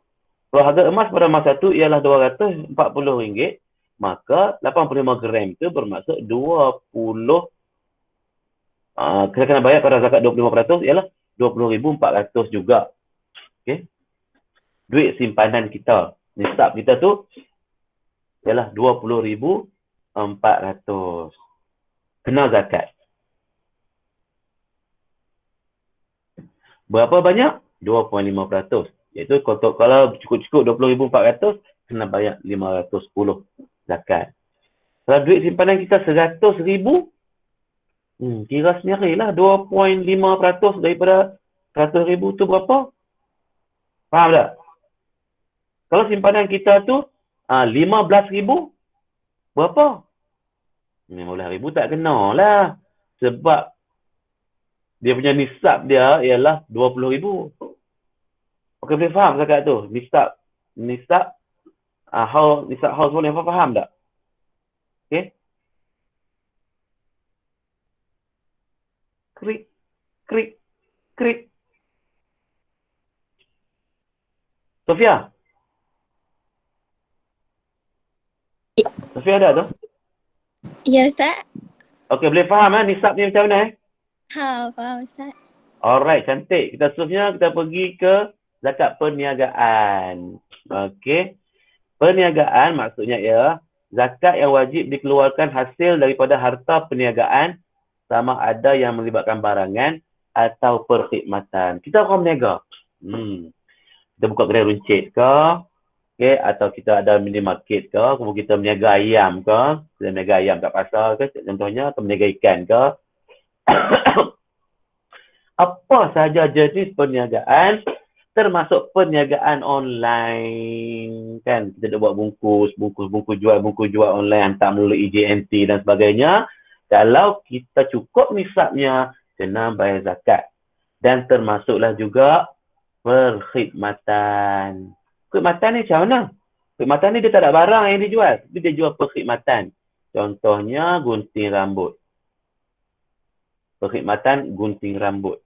Kalau harga emas pada masa tu ialah RM240, maka 85 gram tu bermaksud 20, kita kena bayar pada zakat 25% ialah 20,400 juga. Okey. Duit simpanan kita, nisab kita tu ialah 20,400. Kena zakat. Berapa banyak? 2.5%. Iaitu kalau cukup-cukup 20,400, kena bayar 510 zakat. Kalau duit simpanan kita 100,000, kira sendiri lah 2.5% daripada 100,000 tu berapa? Faham tak? Kalau simpanan kita tu 15,000, berapa? 15,000 tak kena lah. Sebab dia punya nisab dia ialah 20,000. Okey, boleh faham zakat tu? Nisab household yang faham tak? Okey. Krik. Sofia? Sofia ada tu? Ya, Ustaz. Okey, boleh faham nisab ni macam mana Faham, Ustaz. Alright, cantik. Kita seterusnya kita pergi ke zakat perniagaan. Okey. Perniagaan maksudnya ialah zakat yang wajib dikeluarkan hasil daripada harta perniagaan sama ada yang melibatkan barangan atau perkhidmatan. Kita orang berniaga. Kita buka kedai runcit ke, okay, atau kita ada minimarket ke, kemudian kita berniaga ayam ke, kita berniaga ayam kat pasar ke, contohnya, atau berniaga ikan ke. apa sahaja jenis perniagaan, termasuk perniagaan online. Kan, kita dah buat bungkus jual online, hantar melalui EJNT dan sebagainya. Kalau kita cukup nisabnya, kena bayar zakat. Dan termasuklah juga perkhidmatan. Perkhidmatan ni macam mana? Perkhidmatan ni dia tak ada barang yang dijual. Dia jual perkhidmatan. Contohnya gunting rambut. Perkhidmatan gunting rambut.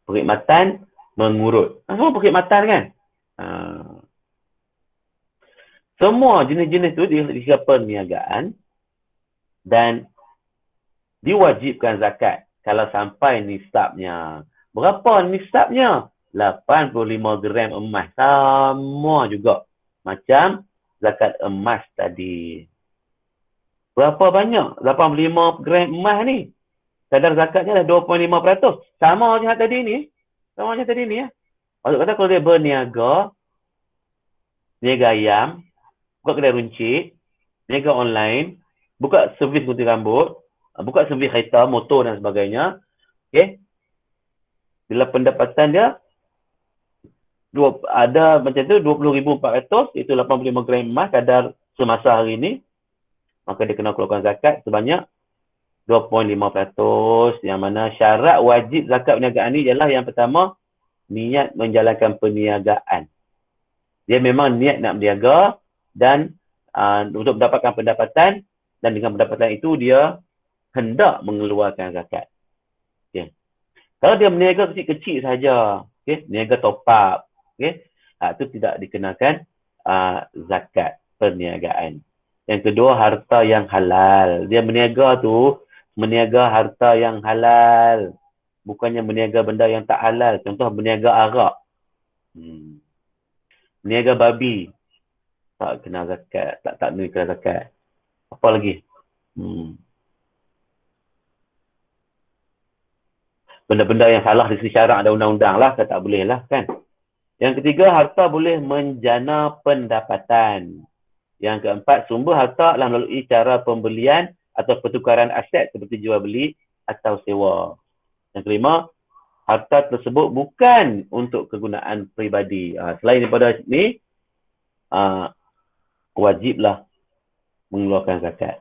Perkhidmatan mengurut. Semua perkhidmatan kan? Semua jenis-jenis tu dikira perniagaan dan diwajibkan zakat kalau sampai nisabnya. Berapa nisabnya? 85 gram emas. Sama juga macam zakat emas tadi. Berapa banyak 85 gram emas ni? Kadar zakatnya dah 2.5%. Sama macam tadi ni. Sama macam tadi ni ya. Maksud kata kalau dia berniaga, niaga ayam, buka kedai runcit, niaga online, buka servis gunting rambut, buka servis kereta, motor dan sebagainya. Okey. Bila pendapatan dia ada macam tu 20,400, itu 85 gram emas kadar semasa hari ni, maka dia kena keluarkan zakat sebanyak 2.5%, yang mana syarat wajib zakat perniagaan ni ialah yang pertama, niat menjalankan perniagaan. Dia memang niat nak berniaga dan untuk mendapatkan pendapatan, dan dengan pendapatan itu dia hendak mengeluarkan zakat. Okay. Kalau dia berniaga kecil-kecil saja, okay, niaga top up, okay, itu tidak dikenakan zakat perniagaan. Yang kedua, harta yang halal. Dia berniaga tu, meniaga harta yang halal. Bukannya meniaga benda yang tak halal. Contoh, berniaga arak. Berniaga babi. Tak kena zakat. Tak kena zakat. Apa lagi? Benda-benda yang salah di sisi syarak ada undang-undang lah. Tak boleh lah kan. Yang ketiga, harta boleh menjana pendapatan. Yang keempat, sumber harta adalah melalui cara pembelian atau pertukaran aset seperti jual beli atau sewa. Yang kelima, harta tersebut bukan untuk kegunaan peribadi. Selain daripada ini, wajiblah mengeluarkan zakat.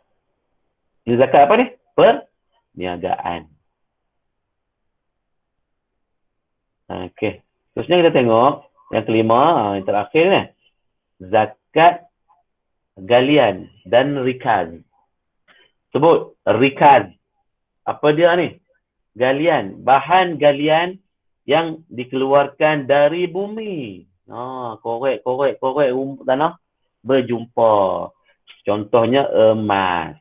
Ini zakat apa ni? Perniagaan. Okey. Terusnya kita tengok yang kelima, yang terakhir ni. Zakat galian dan rikaz. Sebut rikaz. Apa dia ni? Galian. Bahan galian yang dikeluarkan dari bumi. Korek tanah berjumpa. Contohnya emas,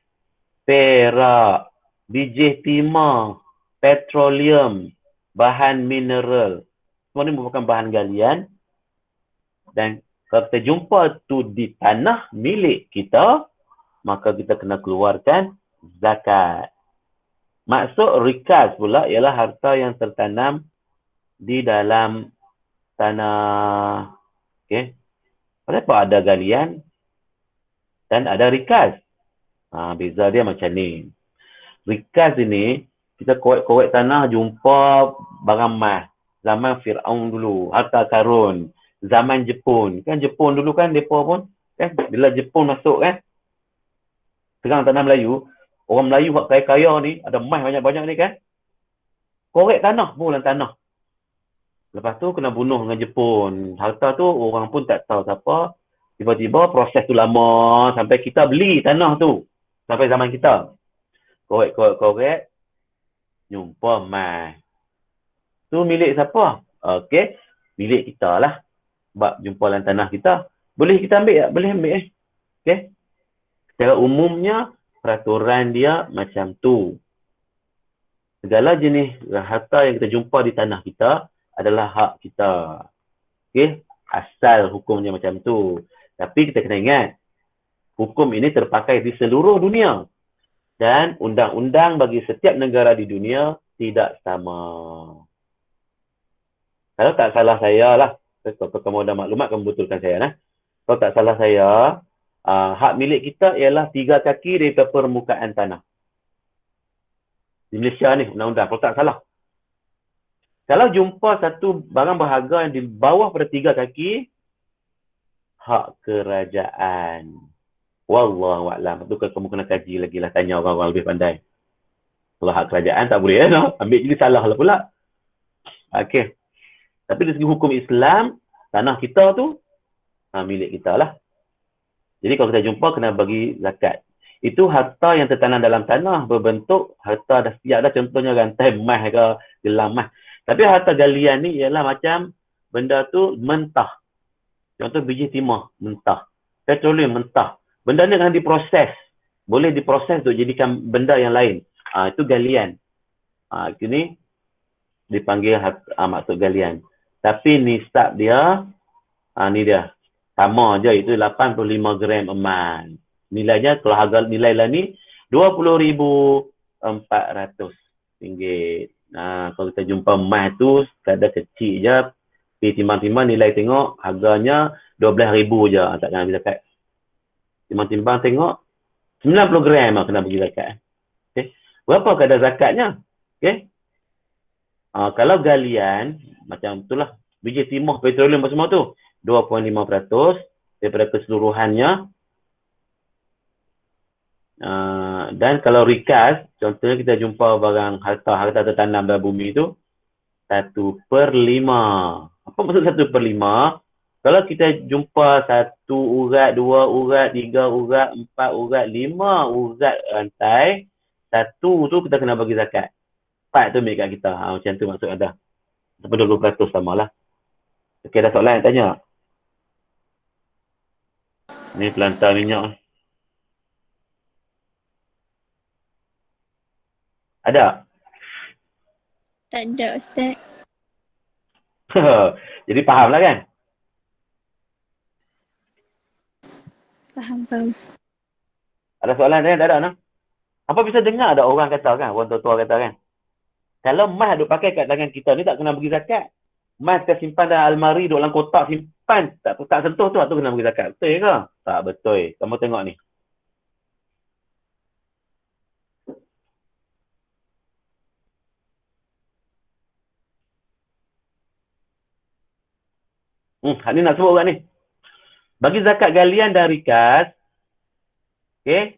perak, biji timah, petroleum, bahan mineral. Semua ini merupakan bahan galian. Dan kalau kita jumpa tu di tanah milik kita, maka kita kena keluarkan zakat. Maksud rikaz pula ialah harta yang tertanam di dalam tanah. Okey. Kenapa ada galian dan ada rikaz? Beza dia macam ni. Rikaz ini, kita korek tanah jumpa barang emas. Zaman Fir'aun dulu, harta karun. Zaman Jepun. Kan Jepun dulu kan, mereka pun, kan, bila Jepun masuk kan, sekarang tanah Melayu, orang Melayu buat kaya-kaya ni, ada emas banyak-banyak ni kan, korek tanah, bulan tanah. Lepas tu kena bunuh dengan Jepun. Harta tu orang pun tak tahu siapa. Tiba-tiba proses tu lama, sampai kita beli tanah tu. Sampai zaman kita. Korek, jumpa emas. Tu milik siapa? Okey, milik kita lah. Sebab jumpa dalam tanah kita. Boleh kita ambil tak? Boleh ambil. Okey. Secara umumnya, peraturan dia macam tu. Segala jenis harta yang kita jumpa di tanah kita adalah hak kita. Okey. Asal hukumnya macam tu. Tapi kita kena ingat, hukum ini terpakai di seluruh dunia. Dan undang-undang bagi setiap negara di dunia tidak sama. Kalau tak salah saya lah, kalau kamu ada maklumat, kamu betulkan saya lah. Kalau tak salah saya, hak milik kita ialah 3 kaki daripada permukaan tanah. Di Malaysia ni, undang-undang. Kalau tak salah. Kalau jumpa satu barang berharga yang di bawah pada 3 kaki, hak kerajaan. Wallahu a'lam. Itu kamu kena kaji lagi lah, tanya orang-orang lebih pandai. Kalau hak kerajaan tak boleh no? Ambil jadi salah lah pula. Okey. Tapi dari segi hukum Islam, tanah kita tu milik kita lah. Jadi kalau kita jumpa, kena bagi zakat. Itu harta yang tertanam dalam tanah, berbentuk harta dah siap dah, contohnya rantai emas ke gelang emas. Tapi harta galian ni ialah macam benda tu mentah. Contoh biji timah mentah, petroleum mentah. Benda ni akan diproses. Boleh diproses untuk jadikan benda yang lain. Itu galian. Ini dipanggil maksud galian. Tapi nisab dia, ni dia. Sama je, itu 85 gram emas. Nilainya, kalau harga nilai lah ni, RM20,400. Kalau kita jumpa emas tu, kadar kecil je. Pergi timbang-timbang, nilai tengok, harganya RM12,000 je. Tak kena bagi zakat. Timbang-timbang tengok, 90 gram lah kena bagi zakat. Okay. Berapa kadar zakatnya? Okay. Kalau galian, macam itulah, biji timah, petroleum semua tu, 2.5% daripada keseluruhannya. Dan kalau rikas, contohnya kita jumpa barang harta tertanam dalam bumi tu 1/5. Apa maksud 1/5? Kalau kita jumpa 1 urat, 2 urat, 3 urat, 4 urat, 5 urat rantai, 1 tu kita kena bagi zakat. 4 tu milik kat kita. Macam tu maksud ada. Sampai 20% sama lah. Okey, ada soalan yang tanya? Ni pelantar minyak. Ada? Tak ada, Ustaz. Jadi faham lah kan? Faham. Ada soalan kan? Tak ada, no? Apa bisa dengar ada orang kata kan? Orang tua-tua kata kan? Kalau emas duk pakai kat tangan kita ni, tak kena bagi zakat. Emas kita simpan dalam almari, duk dalam kotak simpan. Tak sentuh tu kena bagi zakat. Betul ke? Tak betul. Kamu tengok ni. Hak ni nak sebut kat ni. Bagi zakat galian dan rikas, okay,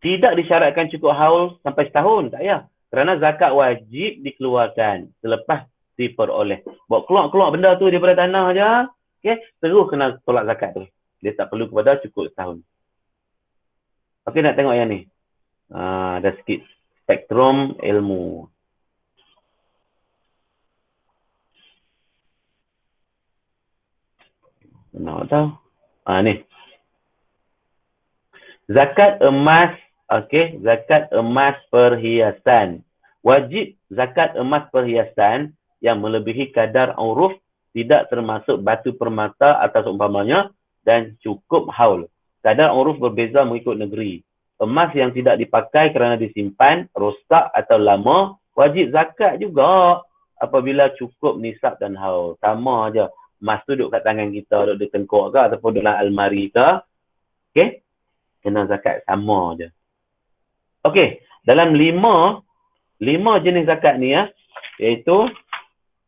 tidak disyaratkan cukup haul sampai setahun. Tak payah. Kerana zakat wajib dikeluarkan selepas diperoleh. Buat keluar benda tu daripada tanah je, okay, terus kena tolak zakat tu. Dia tak perlu kepada cukup setahun. Okey, nak tengok yang ni. Ada sikit spektrum ilmu. Nak tahu? Ni. Zakat emas, okey, zakat emas perhiasan. Wajib zakat emas perhiasan yang melebihi kadar uruf, tidak termasuk batu permata atau seumpamanya, dan cukup haul. Kadar uruf berbeza mengikut negeri. Emas yang tidak dipakai kerana disimpan, rosak atau lama, wajib zakat juga apabila cukup nisab dan haul. Sama aja. Emas tu duduk kat tangan kita, duduk di tengkok ke ataupun dalam almari ke. Okey? Kena zakat sama je. Okey, dalam 5 jenis zakat ni iaitu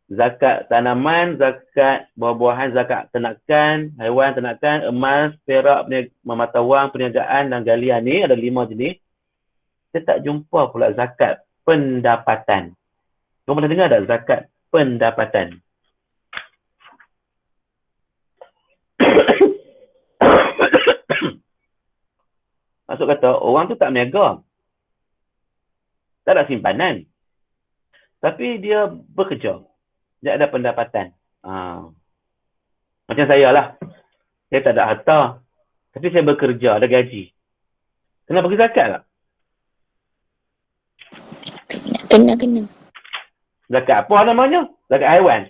zakat tanaman, zakat buah-buahan, zakat ternakan, haiwan ternakan, emas, perak, mata wang, perniagaan dan galian ni ada 5 jenis. Kita tak jumpa pula zakat pendapatan. Kau pernah dengar tak zakat pendapatan? Maksud kata, orang tu tak berniaga. Tak ada simpanan. Tapi dia bekerja. Dia ada pendapatan. Macam saya lah. Saya tak ada harta. Tapi saya bekerja, ada gaji. Kena bagi zakat tak? Kena. Zakat apa namanya? Zakat haiwan?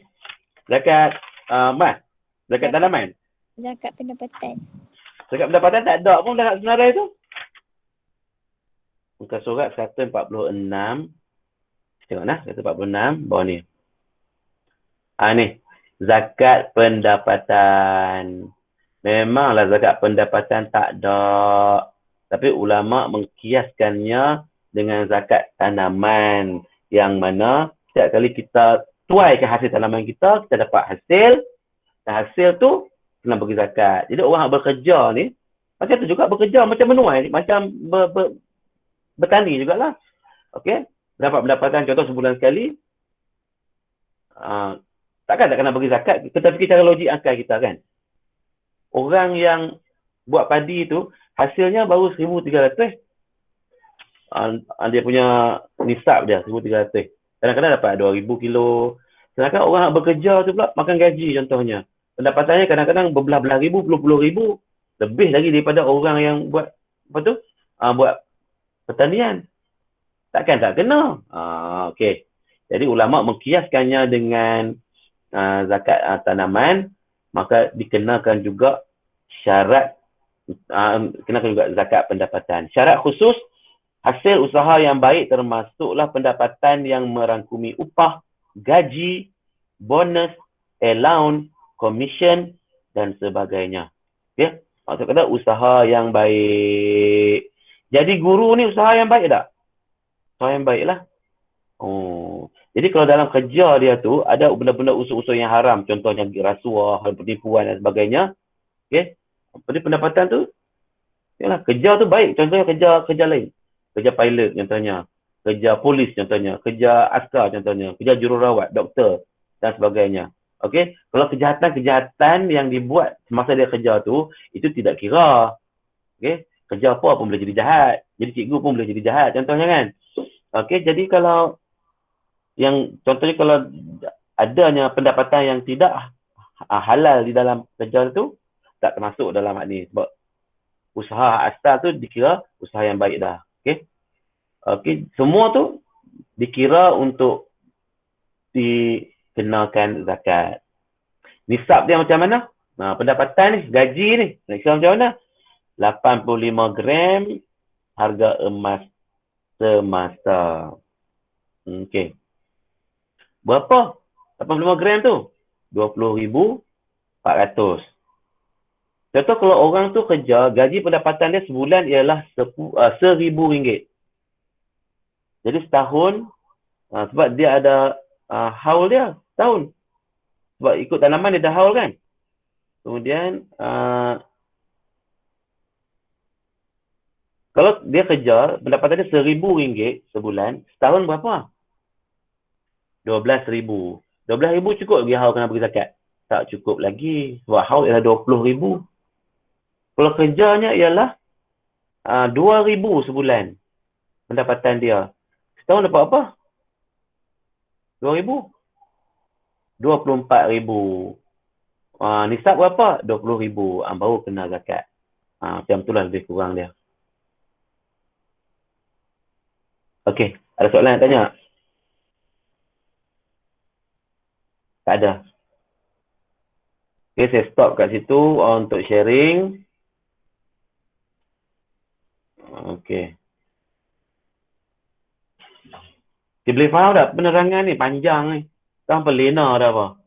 Zakat emas? Zakat tanaman? Zakat pendapatan. Zakat pendapatan tak ada pun dalam senarai tu. Muka surat 146. Tengok nah, 146 bawah ni. Ni. Zakat pendapatan. Memanglah zakat pendapatan tak ada. Tapi ulama mengkiaskannya dengan zakat tanaman. Yang mana setiap kali kita tuaikan hasil tanaman kita dapat hasil, dan hasil tu kena bagi zakat. Jadi orang yang bekerja ni, macam tu juga bekerja macam menuai, macam bertani jugalah. Okey, dapat pendapatan contoh sebulan sekali, takkan tak kena bagi zakat. Tetapi cara logik akal kita kan, orang yang buat padi tu hasilnya baru 1,300, dia punya nisab dia 1,300. Kadang-kadang dapat 2,000 kilo. Sedangkan orang yang bekerja tu pula makan gaji contohnya, pendapatannya kadang-kadang berbelah-belah ribu, puluh ribu, lebih lagi daripada orang yang buat apa tu, buat pertanian. Takkan tak kena. Okey. Jadi ulama mengkiaskannya dengan zakat tanaman, maka dikenakan juga syarat, kenakan juga zakat pendapatan. Syarat khusus, hasil usaha yang baik termasuklah pendapatan yang merangkumi upah, gaji, bonus, allowance, commission dan sebagainya. Okey. Maksud kata usaha yang baik. Jadi guru ni usaha yang baik tak? Usaha yang baik lah. Jadi kalau dalam kerja dia tu ada benda-benda usul-usul yang haram, contohnya rasuah, penipuan dan sebagainya. Okey. Jadi pendapatan tu, yalah, kerja tu baik. Contohnya kerja lain. Kerja pilot contohnya. Kerja polis contohnya. Kerja askar contohnya. Kerja jururawat, doktor dan sebagainya. Okey. Kalau kejahatan yang dibuat semasa dia kerja tu, itu tidak kira. Okey. Kerja apa pun boleh jadi jahat. Jadi cikgu pun boleh jadi jahat contohnya kan. Okey. Jadi kalau contohnya kalau adanya pendapatan yang tidak halal di dalam kerja tu, tak termasuk dalam hal ni. Sebab usaha asal tu dikira usaha yang baik dah. Okey, semua tu dikira untuk dikenakan zakat. Nisab dia macam mana? Pendapatan ni, gaji ni, nak kira macam mana? 85 gram harga emas semasa. Okey. Berapa 85 gram tu? 20,400. Contoh kalau orang tu kerja, gaji pendapatan dia sebulan ialah RM1,000. Jadi setahun, sebab dia ada haul dia, setahun. Sebab ikut tanaman dia dah haul kan. Kemudian, kalau dia kerja, pendapatan dia RM1,000 sebulan, setahun berapa? 12,000. 12,000 cukup bagi haul kena bagi zakat? Tak cukup lagi. Sebab haul ialah 20,000. Kalau kerjanya ialah 2,000 sebulan pendapatan dia, setahun dapat apa? 2,000? 24,000. Nisab berapa? 20,000. Baru kena zakat. Macam itulah lebih kurang dia. Okey, ada soalan nak tanya? Tak ada. Okey, saya stop kat situ untuk sharing. Okey. Dia boleh faham tak penerangan ni? Panjang ni. Sampai lena dah apa.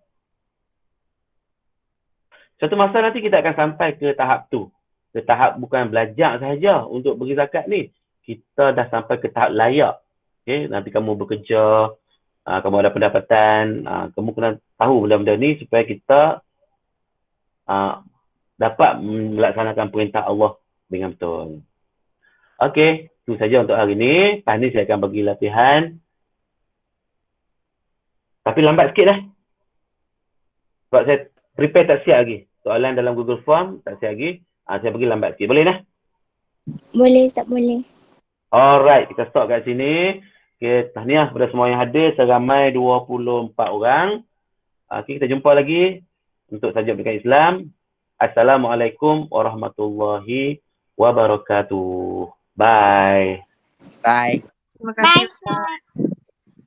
Suatu masa nanti kita akan sampai ke tahap tu. Ke tahap bukan belajar sahaja untuk bagi zakat ni. Kita dah sampai ke tahap layak. Okay? Nanti kamu bekerja, kamu ada pendapatan, kamu kena tahu benda-benda ni supaya kita dapat melaksanakan perintah Allah dengan betul. Okey, itu saja untuk hari ni. Lepas ni saya akan bagi latihan. Tapi lambat sikit dah. Sebab saya prepare tak siap lagi. Soalan dalam Google Form tak siap lagi. Saya bagi lambat sikit. Boleh dah? Boleh, Ustaz, boleh. Alright, kita stop kat sini. Okay, tahniah kepada semua yang hadir. Seramai 24 orang. Okay, kita jumpa lagi untuk saja Pendidikan Islam. Assalamualaikum warahmatullahi wabarakatuh. Bye. Bye. Terima kasih Ustaz.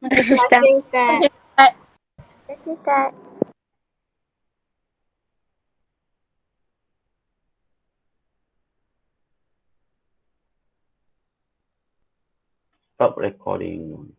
Terima kasih, Ustaz. Terima kasih, Ustaz. Stop recording.